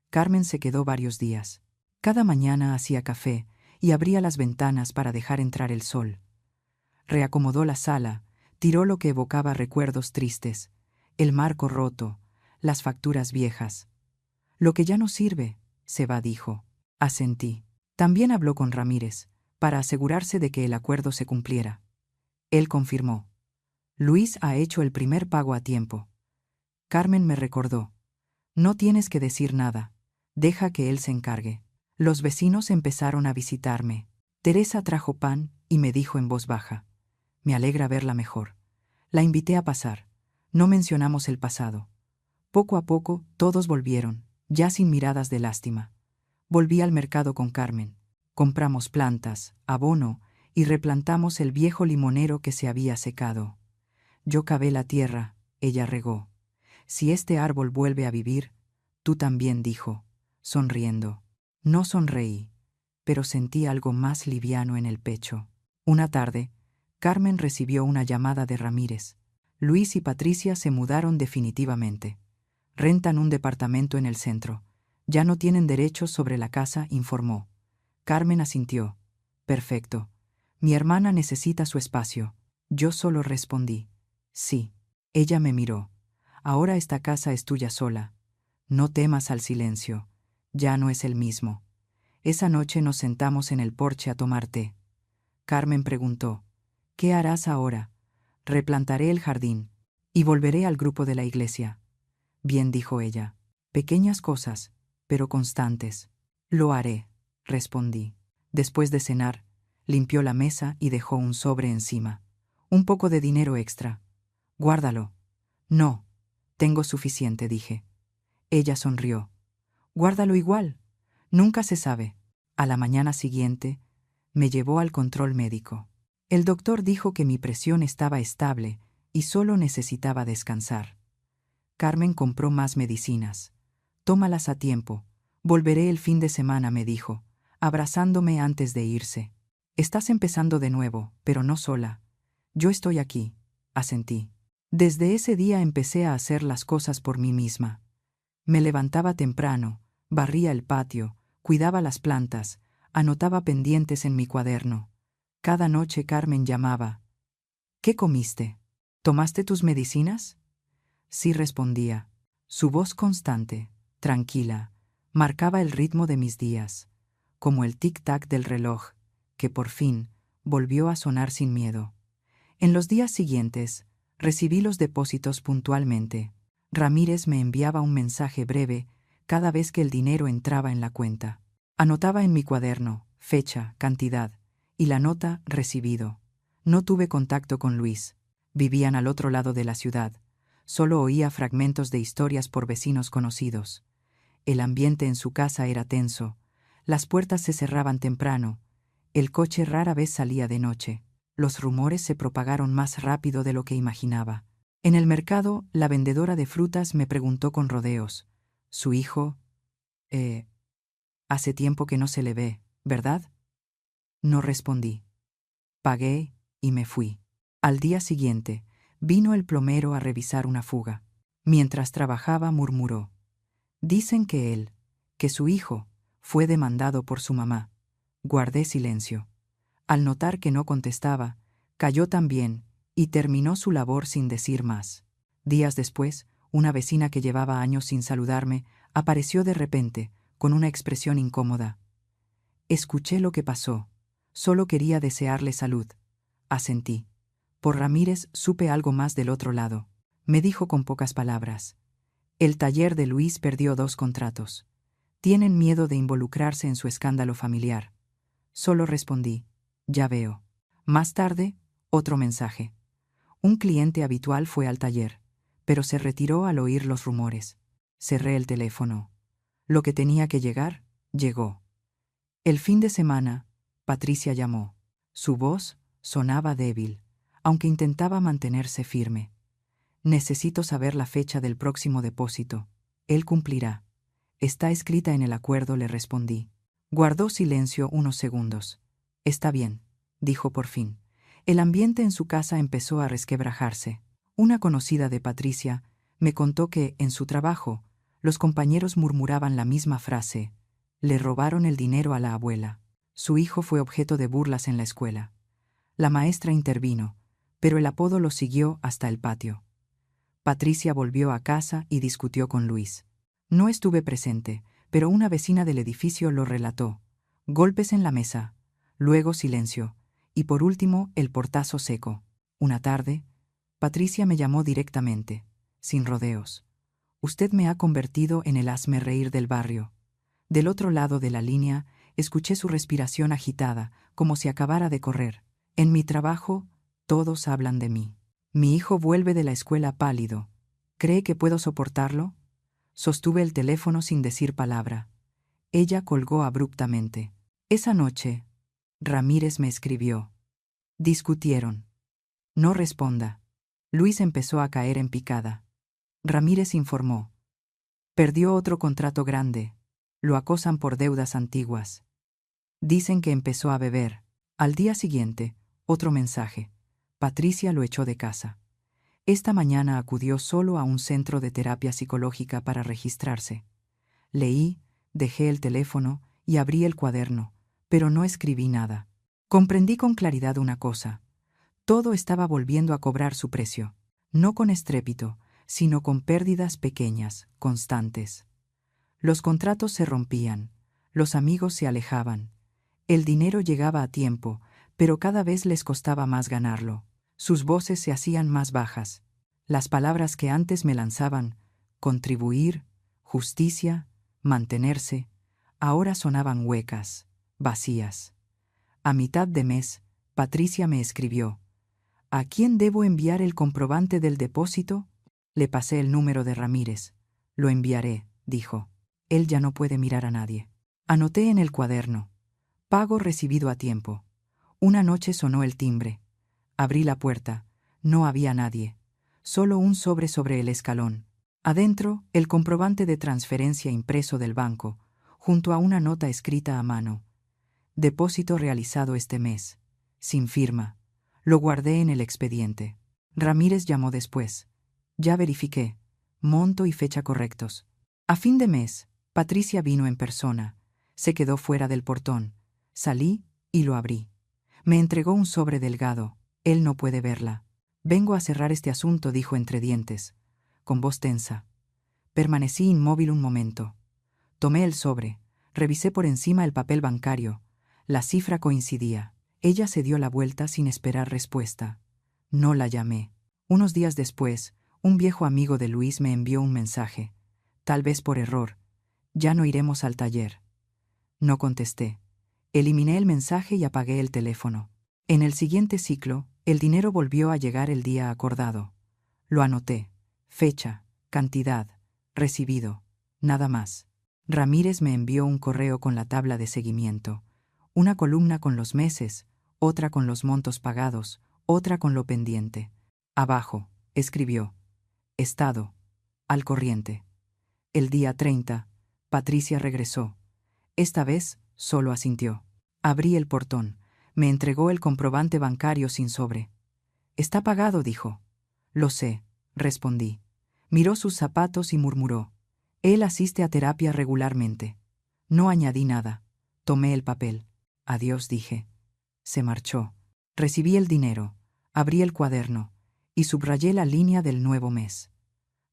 Speaker 1: Carmen se quedó varios días. Cada mañana hacía café y abría las ventanas para dejar entrar el sol. Reacomodó la sala, tiró lo que evocaba recuerdos tristes, el marco roto, las facturas viejas. «Lo que ya no sirve, se va», dijo. Asentí. También habló con Ramírez, para asegurarse de que el acuerdo se cumpliera. Él confirmó: «Luis ha hecho el primer pago a tiempo». Carmen me recordó: «No tienes que decir nada, deja que él se encargue». Los vecinos empezaron a visitarme. Teresa trajo pan y me dijo en voz baja: «Me alegra verla mejor». La invité a pasar. No mencionamos el pasado. Poco a poco, todos volvieron, ya sin miradas de lástima. Volví al mercado con Carmen. Compramos plantas, abono y replantamos el viejo limonero que se había secado. Yo cavé la tierra, ella regó. Si este árbol vuelve a vivir, tú también, dijo, sonriendo. No sonreí, pero sentí algo más liviano en el pecho. Una tarde, Carmen recibió una llamada de Ramírez. Luis y Patricia se mudaron definitivamente. Rentan un departamento en el centro. Ya no tienen derechos sobre la casa, informó. Carmen asintió. Perfecto. Mi hermana necesita su espacio. Yo solo respondí. Sí. Ella me miró. Ahora esta casa es tuya sola. No temas al silencio. Ya no es el mismo. Esa noche nos sentamos en el porche a tomar té. Carmen preguntó. ¿Qué harás ahora? Replantaré el jardín. Y volveré al grupo de la iglesia. Bien, dijo ella. Pequeñas cosas, pero constantes. Lo haré, respondí. Después de cenar, limpió la mesa y dejó un sobre encima. Un poco de dinero extra. Guárdalo. No, tengo suficiente, dije. Ella sonrió. Guárdalo igual. Nunca se sabe. A la mañana siguiente, me llevó al control médico. El doctor dijo que mi presión estaba estable y solo necesitaba descansar. Carmen compró más medicinas. Tómalas a tiempo. Volveré el fin de semana, me dijo, abrazándome antes de irse. Estás empezando de nuevo, pero no sola. Yo estoy aquí, asentí. Desde ese día empecé a hacer las cosas por mí misma. Me levantaba temprano, barría el patio, cuidaba las plantas, anotaba pendientes en mi cuaderno. Cada noche Carmen llamaba. ¿Qué comiste? ¿Tomaste tus medicinas? Sí, respondía. Su voz constante, tranquila, marcaba el ritmo de mis días, como el tic-tac del reloj, que por fin volvió a sonar sin miedo. En los días siguientes, recibí los depósitos puntualmente. Ramírez me enviaba un mensaje breve cada vez que el dinero entraba en la cuenta. Anotaba en mi cuaderno fecha, cantidad y la nota recibido. No tuve contacto con Luis. Vivían al otro lado de la ciudad. Solo oía fragmentos de historias por vecinos conocidos. El ambiente en su casa era tenso. Las puertas se cerraban temprano. El coche rara vez salía de noche. Los rumores se propagaron más rápido de lo que imaginaba. En el mercado, la vendedora de frutas me preguntó con rodeos. ¿Su hijo? Hace tiempo que no se le ve, ¿verdad? No respondí. Pagué y me fui. Al día siguiente, vino el plomero a revisar una fuga. Mientras trabajaba, murmuró. Dicen que su hijo, fue demandado por su mamá. Guardé silencio. Al notar que no contestaba, calló también y terminó su labor sin decir más. Días después, una vecina que llevaba años sin saludarme apareció de repente, con una expresión incómoda. Escuché lo que pasó. Solo quería desearle salud. Asentí. Por Ramírez supe algo más del otro lado. Me dijo con pocas palabras. El taller de Luis perdió 2 contratos. Tienen miedo de involucrarse en su escándalo familiar. Solo respondí. Ya veo. Más tarde, otro mensaje. Un cliente habitual fue al taller, pero se retiró al oír los rumores. Cerré el teléfono. Lo que tenía que llegar, llegó. El fin de semana, Patricia llamó. Su voz sonaba débil, aunque intentaba mantenerse firme. Necesito saber la fecha del próximo depósito. Él cumplirá. Está escrita en el acuerdo, le respondí. Guardó silencio unos segundos. Está bien, dijo por fin. El ambiente en su casa empezó a resquebrajarse. Una conocida de Patricia me contó que, en su trabajo, los compañeros murmuraban la misma frase. Le robaron el dinero a la abuela. Su hijo fue objeto de burlas en la escuela. La maestra intervino, pero el apodo lo siguió hasta el patio. Patricia volvió a casa y discutió con Luis. No estuve presente, pero una vecina del edificio lo relató. Golpes en la mesa, luego silencio, y por último el portazo seco. Una tarde, Patricia me llamó directamente, sin rodeos. Usted me ha convertido en el hazmerreír del barrio. Del otro lado de la línea, escuché su respiración agitada, como si acabara de correr. En mi trabajo, todos hablan de mí. Mi hijo vuelve de la escuela pálido. ¿Cree que puedo soportarlo? Sostuve el teléfono sin decir palabra. Ella colgó abruptamente. Esa noche, Ramírez me escribió. Discutieron. No responda. Luis empezó a caer en picada. Ramírez informó. Perdió otro contrato grande. Lo acosan por deudas antiguas. Dicen que empezó a beber. Al día siguiente, otro mensaje. Patricia lo echó de casa. Esta mañana acudió solo a un centro de terapia psicológica para registrarse. Leí, dejé el teléfono y abrí el cuaderno, pero no escribí nada. Comprendí con claridad una cosa. Todo estaba volviendo a cobrar su precio. No con estrépito, sino con pérdidas pequeñas, constantes. Los contratos se rompían, los amigos se alejaban. El dinero llegaba a tiempo, pero cada vez les costaba más ganarlo. Sus voces se hacían más bajas. Las palabras que antes me lanzaban, contribuir, justicia, mantenerse, ahora sonaban huecas, vacías. A mitad de mes, Patricia me escribió. ¿A quién debo enviar el comprobante del depósito? Le pasé el número de Ramírez. Lo enviaré, dijo. Él ya no puede mirar a nadie. Anoté en el cuaderno. Pago recibido a tiempo. Una noche sonó el timbre. Abrí la puerta. No había nadie. Solo un sobre el escalón. Adentro, el comprobante de transferencia impreso del banco, junto a una nota escrita a mano. Depósito realizado este mes. Sin firma. Lo guardé en el expediente. Ramírez llamó después. Ya verifiqué. Monto y fecha correctos. A fin de mes, Patricia vino en persona. Se quedó fuera del portón. Salí y lo abrí. Me entregó un sobre delgado. Él no puede verla. Vengo a cerrar este asunto, dijo entre dientes, con voz tensa. Permanecí inmóvil un momento. Tomé el sobre. Revisé por encima el papel bancario. La cifra coincidía. Ella se dio la vuelta sin esperar respuesta. No la llamé. Unos días después, un viejo amigo de Luis me envió un mensaje. Tal vez por error. Ya no iremos al taller. No contesté. Eliminé el mensaje y apagué el teléfono. En el siguiente ciclo, el dinero volvió a llegar el día acordado. Lo anoté. Fecha, cantidad, recibido, nada más. Ramírez me envió un correo con la tabla de seguimiento. Una columna con los meses, otra con los montos pagados, otra con lo pendiente. Abajo, escribió. Estado. Al corriente. El día 30, Patricia regresó. Esta vez, solo asintió. Abrí el portón. Me entregó el comprobante bancario sin sobre. Está pagado, dijo. Lo sé, respondí. Miró sus zapatos y murmuró. Él asiste a terapia regularmente. No añadí nada. Tomé el papel. Adiós, dije. Se marchó. Recibí el dinero. Abrí el cuaderno. Y subrayé la línea del nuevo mes.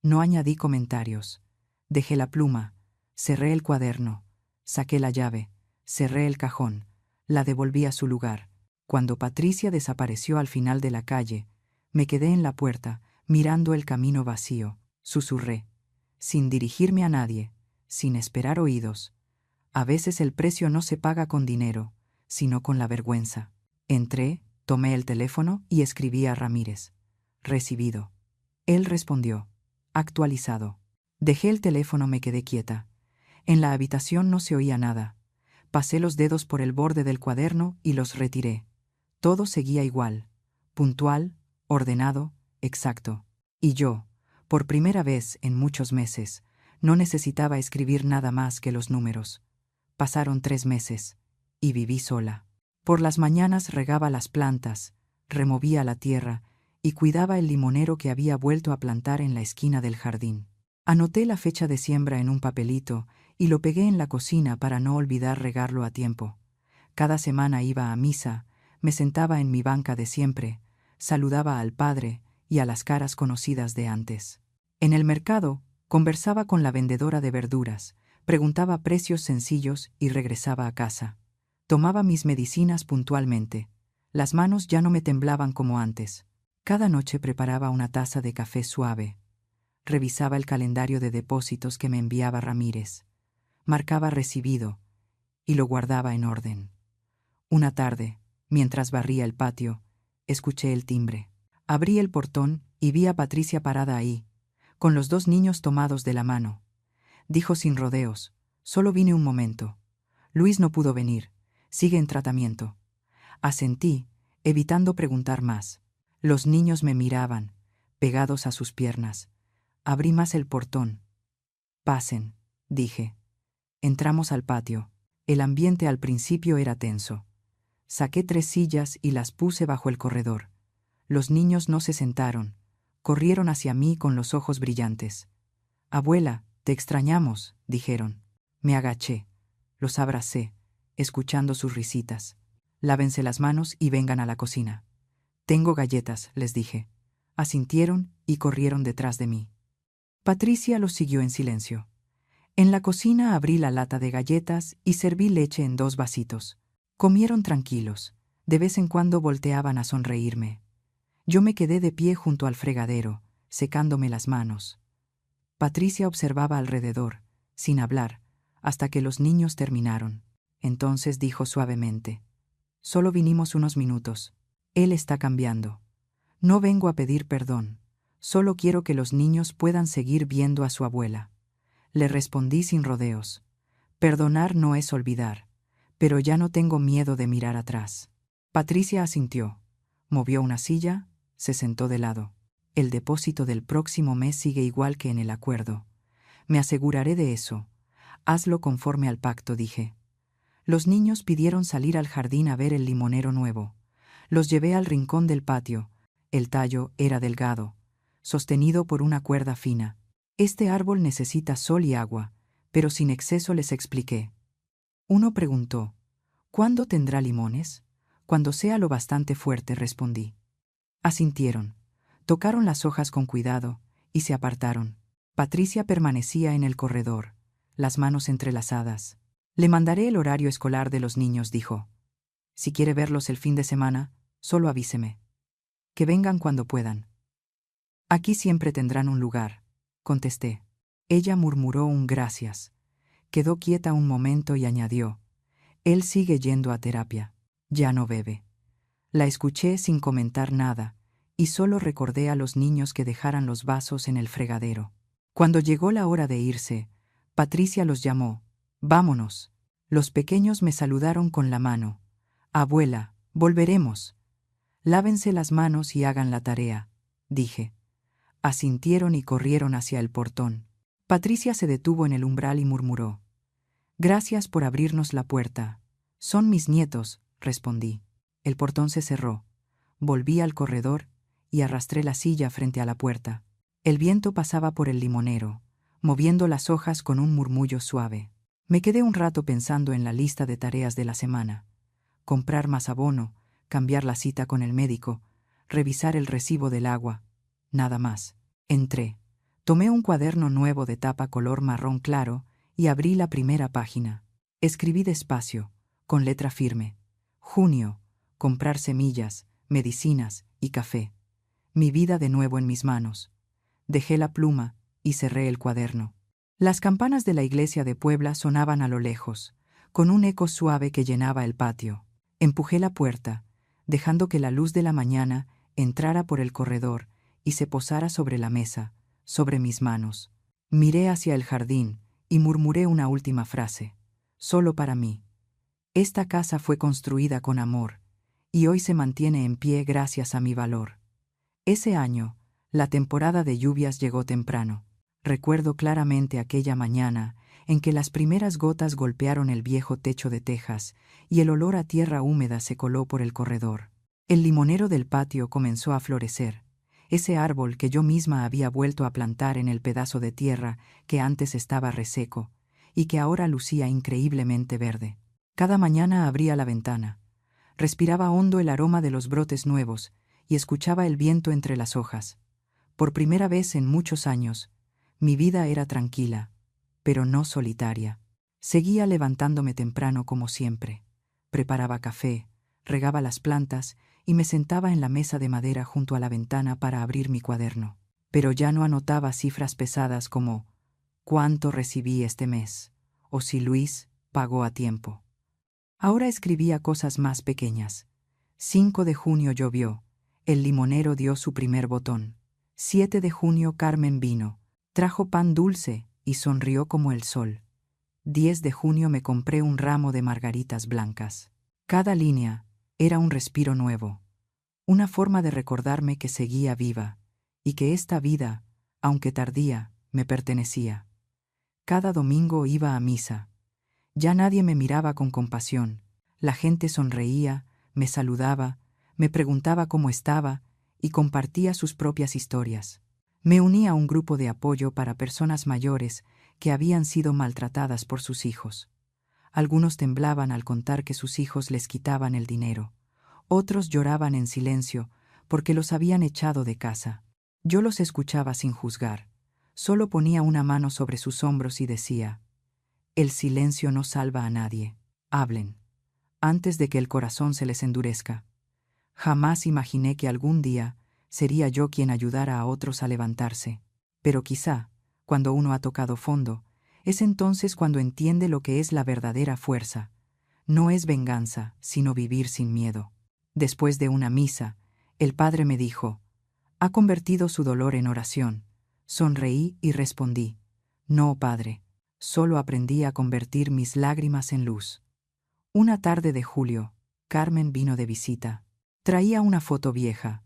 Speaker 1: No añadí comentarios. Dejé la pluma. Cerré el cuaderno. Saqué la llave. Cerré el cajón. La devolví a su lugar. Cuando Patricia desapareció al final de la calle, me quedé en la puerta, mirando el camino vacío. Susurré. Sin dirigirme a nadie, sin esperar oídos. A veces el precio no se paga con dinero, sino con la vergüenza. Entré, tomé el teléfono y escribí a Ramírez. Recibido. Él respondió. Actualizado. Dejé el teléfono, me quedé quieta. En la habitación no se oía nada. Pasé los dedos por el borde del cuaderno y los retiré. Todo seguía igual. Puntual, ordenado, exacto. Y yo, por primera vez en muchos meses, no necesitaba escribir nada más que los números. Pasaron 3 meses, y viví sola. Por las mañanas regaba las plantas, removía la tierra y cuidaba el limonero que había vuelto a plantar en la esquina del jardín. Anoté la fecha de siembra en un papelito y lo pegué en la cocina para no olvidar regarlo a tiempo. Cada semana iba a misa, me sentaba en mi banca de siempre, saludaba al padre y a las caras conocidas de antes. En el mercado, conversaba con la vendedora de verduras, preguntaba precios sencillos y regresaba a casa. Tomaba mis medicinas puntualmente. Las manos ya no me temblaban como antes. Cada noche preparaba una taza de café suave. Revisaba el calendario de depósitos que me enviaba Ramírez. Marcaba recibido y lo guardaba en orden. Una tarde, mientras barría el patio, escuché el timbre. Abrí el portón y vi a Patricia parada ahí, con los 2 niños tomados de la mano. Dijo sin rodeos, solo vine un momento. Luis no pudo venir, sigue en tratamiento. Asentí, evitando preguntar más. Los niños me miraban, pegados a sus piernas. Abrí más el portón. «Pasen», dije. Entramos al patio. El ambiente al principio era tenso. Saqué 3 sillas y las puse bajo el corredor. Los niños no se sentaron. Corrieron hacia mí con los ojos brillantes. «Abuela, te extrañamos», dijeron. Me agaché. Los abracé, escuchando sus risitas. «Lávense las manos y vengan a la cocina». «Tengo galletas», les dije. Asintieron y corrieron detrás de mí. Patricia los siguió en silencio. En la cocina abrí la lata de galletas y serví leche en 2 vasitos. Comieron tranquilos. De vez en cuando volteaban a sonreírme. Yo me quedé de pie junto al fregadero, secándome las manos. Patricia observaba alrededor, sin hablar, hasta que los niños terminaron. Entonces dijo suavemente: «Solo vinimos unos minutos. Él está cambiando. No vengo a pedir perdón. Solo quiero que los niños puedan seguir viendo a su abuela». Le respondí sin rodeos. Perdonar no es olvidar, pero ya no tengo miedo de mirar atrás. Patricia asintió. Movió una silla, se sentó de lado. «El depósito del próximo mes sigue igual que en el acuerdo. Me aseguraré de eso. Hazlo conforme al pacto», dije. Los niños pidieron salir al jardín a ver el limonero nuevo. Los llevé al rincón del patio. El tallo era delgado, sostenido por una cuerda fina. «Este árbol necesita sol y agua», pero sin exceso les expliqué. Uno preguntó: «¿Cuándo tendrá limones?». «Cuando sea lo bastante fuerte», respondí. Asintieron. Tocaron las hojas con cuidado y se apartaron. Patricia permanecía en el corredor, las manos entrelazadas. «Le mandaré el horario escolar de los niños», dijo. «Si quiere verlos el fin de semana, solo avíseme. Que vengan cuando puedan». «Aquí siempre tendrán un lugar», contesté. Ella murmuró un gracias. Quedó quieta un momento y añadió: «Él sigue yendo a terapia. Ya no bebe». La escuché sin comentar nada, y solo recordé a los niños que dejaran los vasos en el fregadero. Cuando llegó la hora de irse, Patricia los llamó: «Vámonos». Los pequeños me saludaron con la mano. «Abuela, volveremos». «Lávense las manos y hagan la tarea», dije. Asintieron y corrieron hacia el portón. Patricia se detuvo en el umbral y murmuró: «Gracias por abrirnos la puerta». «Son mis nietos», respondí. El portón se cerró. Volví al corredor y arrastré la silla frente a la puerta. El viento pasaba por el limonero, moviendo las hojas con un murmullo suave. Me quedé un rato pensando en la lista de tareas de la semana. Comprar más abono, cambiar la cita con el médico, revisar el recibo del agua. Nada más. Entré. Tomé un cuaderno nuevo de tapa color marrón claro y abrí la primera página. Escribí despacio, con letra firme: «Junio, comprar semillas, medicinas y café». Mi vida de nuevo en mis manos. Dejé la pluma y cerré el cuaderno. Las campanas de la iglesia de Puebla sonaban a lo lejos, con un eco suave que llenaba el patio. Empujé la puerta, dejando que la luz de la mañana entrara por el corredor y se posara sobre la mesa, sobre mis manos. Miré hacia el jardín y murmuré una última frase: «Solo para mí». Esta casa fue construida con amor, y hoy se mantiene en pie gracias a mi valor. Ese año, la temporada de lluvias llegó temprano. Recuerdo claramente aquella mañana en que las primeras gotas golpearon el viejo techo de tejas y el olor a tierra húmeda se coló por el corredor. El limonero del patio comenzó a florecer, ese árbol que yo misma había vuelto a plantar en el pedazo de tierra que antes estaba reseco y que ahora lucía increíblemente verde. Cada mañana abría la ventana. Respiraba hondo el aroma de los brotes nuevos y escuchaba el viento entre las hojas. Por primera vez en muchos años, mi vida era tranquila, pero no solitaria. Seguía levantándome temprano como siempre. Preparaba café, regaba las plantas y me sentaba en la mesa de madera junto a la ventana para abrir mi cuaderno. Pero ya no anotaba cifras pesadas como «¿Cuánto recibí este mes?», o si Luis pagó a tiempo. Ahora escribía cosas más pequeñas. 5 de junio llovió. El limonero dio su primer botón. 7 de junio Carmen vino. Trajo pan dulce y sonrió como el sol. 10 de junio me compré un ramo de margaritas blancas. Cada línea era un respiro nuevo, una forma de recordarme que seguía viva y que esta vida Aunque tardía, me pertenecía. Cada domingo iba a misa. Ya nadie me miraba con compasión. La gente sonreía, me saludaba, me preguntaba cómo estaba y compartía sus propias historias. Me uní a un grupo de apoyo para personas mayores que habían sido maltratadas por sus hijos. Algunos temblaban al contar que sus hijos les quitaban el dinero. Otros lloraban en silencio porque los habían echado de casa. Yo los escuchaba sin juzgar. Solo ponía una mano sobre sus hombros y decía: el silencio no salva a nadie. Hablen, antes de que el corazón se les endurezca. Jamás imaginé que algún día sería yo quien ayudara a otros a levantarse. Pero quizá, cuando uno ha tocado fondo, es entonces cuando entiende lo que es la verdadera fuerza. No es venganza, sino vivir sin miedo. Después de una misa, el padre me dijo: ha convertido su dolor en oración. Sonreí y respondí: no, padre, solo aprendí a convertir mis lágrimas en luz. Una tarde de julio, Carmen vino de visita. Traía una foto vieja.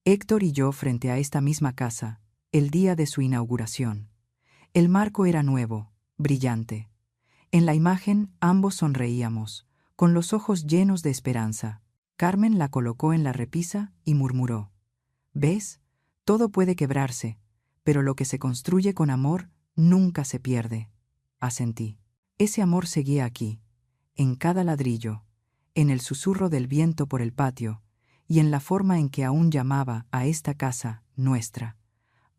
Speaker 1: Héctor y yo frente a esta misma casa, el día de su inauguración. El marco era nuevo, brillante. En la imagen ambos sonreíamos, con los ojos llenos de esperanza. Carmen la colocó en la repisa y murmuró: ¿ves? Todo puede quebrarse, pero lo que se construye con amor nunca se pierde. Asentí. Ese amor seguía aquí, en cada ladrillo, en el susurro del viento por el patio, y en la forma en que aún llamaba a esta casa nuestra,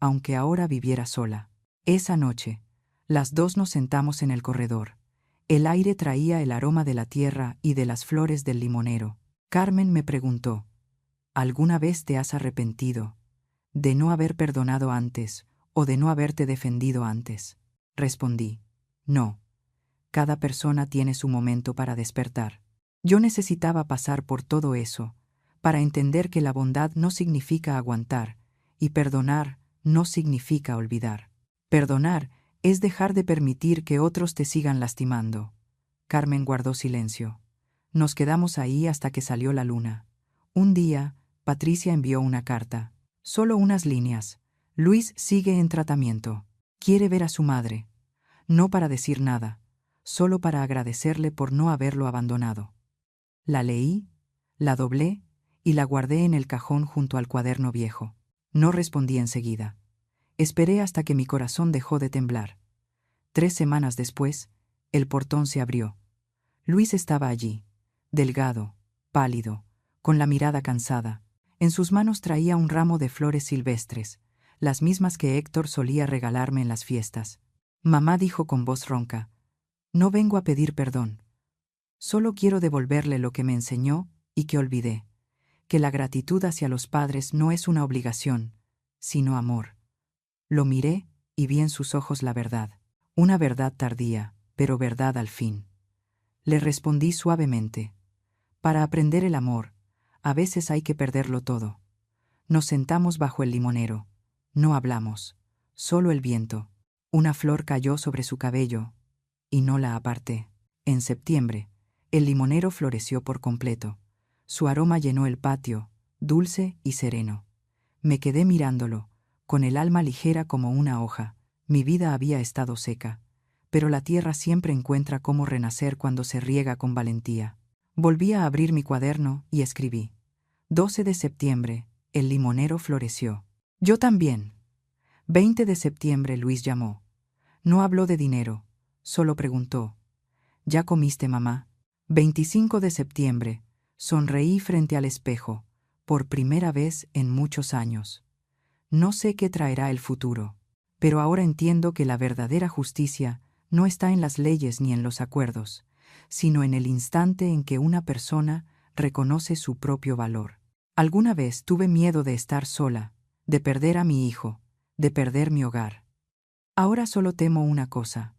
Speaker 1: aunque ahora viviera sola. Esa noche, las dos nos sentamos en el corredor. El aire traía el aroma de la tierra y de las flores del limonero. Carmen me preguntó: ¿alguna vez te has arrepentido de no haber perdonado antes o de no haberte defendido antes? Respondí: no. Cada persona tiene su momento para despertar. Yo necesitaba pasar por todo eso, para entender que la bondad no significa aguantar, y perdonar no significa olvidar. Perdonar es dejar de permitir que otros te sigan lastimando. Carmen guardó silencio. Nos quedamos ahí hasta que salió la luna. Un día, Patricia envió una carta. Solo unas líneas. Luis sigue en tratamiento. Quiere ver a su madre. No para decir nada, solo para agradecerle por no haberlo abandonado. La leí, la doblé y la guardé en el cajón junto al cuaderno viejo. No respondí enseguida. Esperé hasta que mi corazón dejó de temblar. 3 semanas después, el portón se abrió. Luis estaba allí, delgado, pálido, con la mirada cansada. En sus manos traía un ramo de flores silvestres, las mismas que Héctor solía regalarme en las fiestas. Mamá dijo con voz ronca: no vengo a pedir perdón. Solo quiero devolverle lo que me enseñó y que olvidé, que la gratitud hacia los padres no es una obligación, sino amor. Lo miré y vi en sus ojos la verdad, una verdad tardía, pero verdad al fin. Le respondí suavemente: para aprender el amor, a veces hay que perderlo todo. Nos sentamos bajo el limonero. No hablamos, solo el viento. Una flor cayó sobre su cabello, y no la aparté. En septiembre, el limonero floreció por completo. Su aroma llenó el patio, dulce y sereno. Me quedé mirándolo, con el alma ligera como una hoja. Mi vida había estado seca, pero la tierra siempre encuentra cómo renacer cuando se riega con valentía. Volví a abrir mi cuaderno y escribí: 12 de septiembre, el limonero floreció. Yo también. 20 de septiembre, Luis llamó. No habló de dinero, solo preguntó: ¿ya comiste, mamá? 25 de septiembre, sonreí frente al espejo, por primera vez en muchos años. No sé qué traerá el futuro, pero ahora entiendo que la verdadera justicia no está en las leyes ni en los acuerdos, sino en el instante en que una persona reconoce su propio valor. Alguna vez tuve miedo de estar sola, de perder a mi hijo, de perder mi hogar. Ahora solo temo una cosa: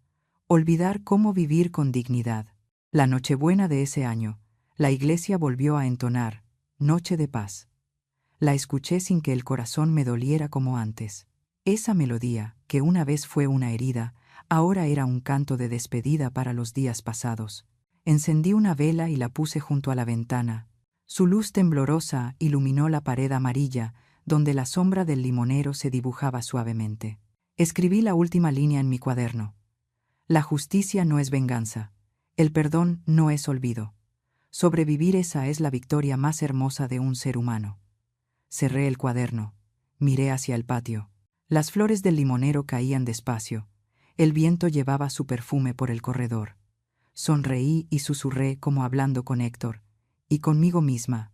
Speaker 1: olvidar cómo vivir con dignidad. La Nochebuena de ese año, la iglesia volvió a entonar Noche de Paz. La escuché sin que el corazón me doliera como antes. Esa melodía, que una vez fue una herida, ahora era un canto de despedida para los días pasados. Encendí una vela y la puse junto a la ventana. Su luz temblorosa iluminó la pared amarilla, donde la sombra del limonero se dibujaba suavemente. Escribí la última línea en mi cuaderno. La justicia no es venganza. El perdón no es olvido. Sobrevivir, esa es la victoria más hermosa de un ser humano. Cerré el cuaderno. Miré hacia el patio. Las flores del limonero caían despacio. El viento llevaba su perfume por el corredor. Sonreí y susurré como hablando con Héctor, y conmigo misma.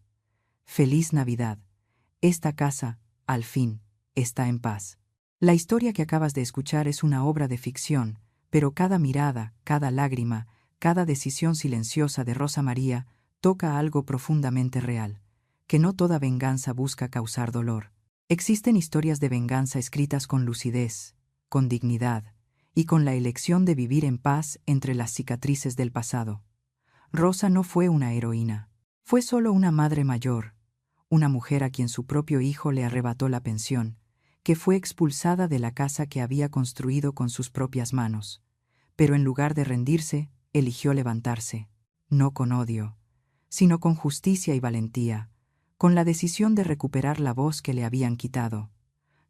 Speaker 1: Feliz Navidad. Esta casa, al fin, está en paz. La historia que acabas de escuchar es una obra de ficción, pero cada mirada, cada lágrima, cada decisión silenciosa de Rosa María toca algo profundamente real, que no toda venganza busca causar dolor. Existen historias de venganza escritas con lucidez, con dignidad, y con la elección de vivir en paz entre las cicatrices del pasado. Rosa no fue una heroína, fue solo una madre mayor, una mujer a quien su propio hijo le arrebató la pensión, que fue expulsada de la casa que había construido con sus propias manos. Pero en lugar de rendirse, eligió levantarse, no con odio, sino con justicia y valentía, con la decisión de recuperar la voz que le habían quitado.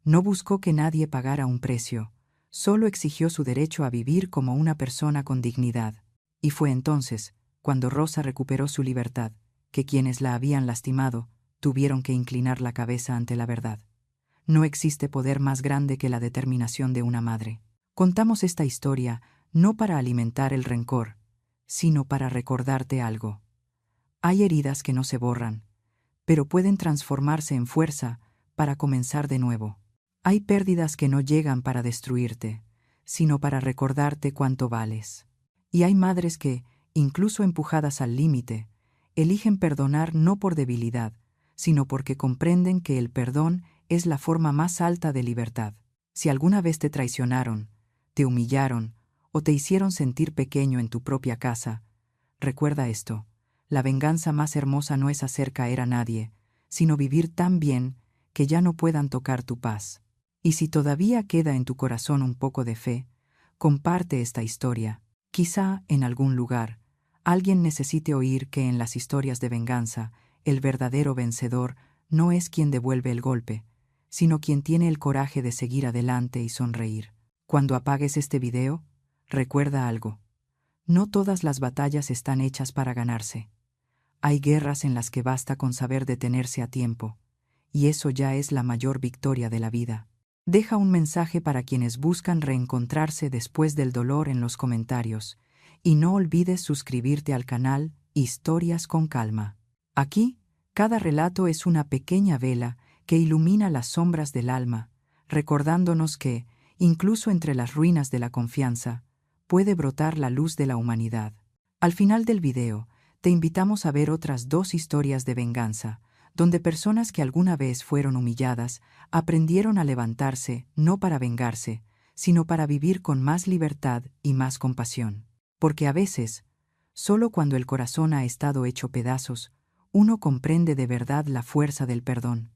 Speaker 1: No buscó que nadie pagara un precio, solo exigió su derecho a vivir como una persona con dignidad. Y fue entonces, cuando Rosa recuperó su libertad, que quienes la habían lastimado tuvieron que inclinar la cabeza ante la verdad. No existe poder más grande que la determinación de una madre. Contamos esta historia no para alimentar el rencor, sino para recordarte algo. Hay heridas que no se borran, pero pueden transformarse en fuerza para comenzar de nuevo. Hay pérdidas que no llegan para destruirte, sino para recordarte cuánto vales. Y hay madres que, incluso empujadas al límite, eligen perdonar no por debilidad, sino porque comprenden que el perdón es la forma más alta de libertad. Si alguna vez te traicionaron, te humillaron o te hicieron sentir pequeño en tu propia casa, recuerda esto: la venganza más hermosa no es hacer caer a nadie, sino vivir tan bien que ya no puedan tocar tu paz. Y si todavía queda en tu corazón un poco de fe, comparte esta historia. Quizá, en algún lugar, alguien necesite oír que en las historias de venganza, el verdadero vencedor no es quien devuelve el golpe, sino quien tiene el coraje de seguir adelante y sonreír. Cuando apagues este video, recuerda algo. No todas las batallas están hechas para ganarse. Hay guerras en las que basta con saber detenerse a tiempo, y eso ya es la mayor victoria de la vida. Deja un mensaje para quienes buscan reencontrarse después del dolor en los comentarios, y no olvides suscribirte al canal Historias con Calma. Aquí, cada relato es una pequeña vela que ilumina las sombras del alma, recordándonos que, incluso entre las ruinas de la confianza, puede brotar la luz de la humanidad. Al final del video, te invitamos a ver otras 2 historias de venganza, donde personas que alguna vez fueron humilladas aprendieron a levantarse no para vengarse, sino para vivir con más libertad y más compasión. Porque a veces, solo cuando el corazón ha estado hecho pedazos, uno comprende de verdad la fuerza del perdón.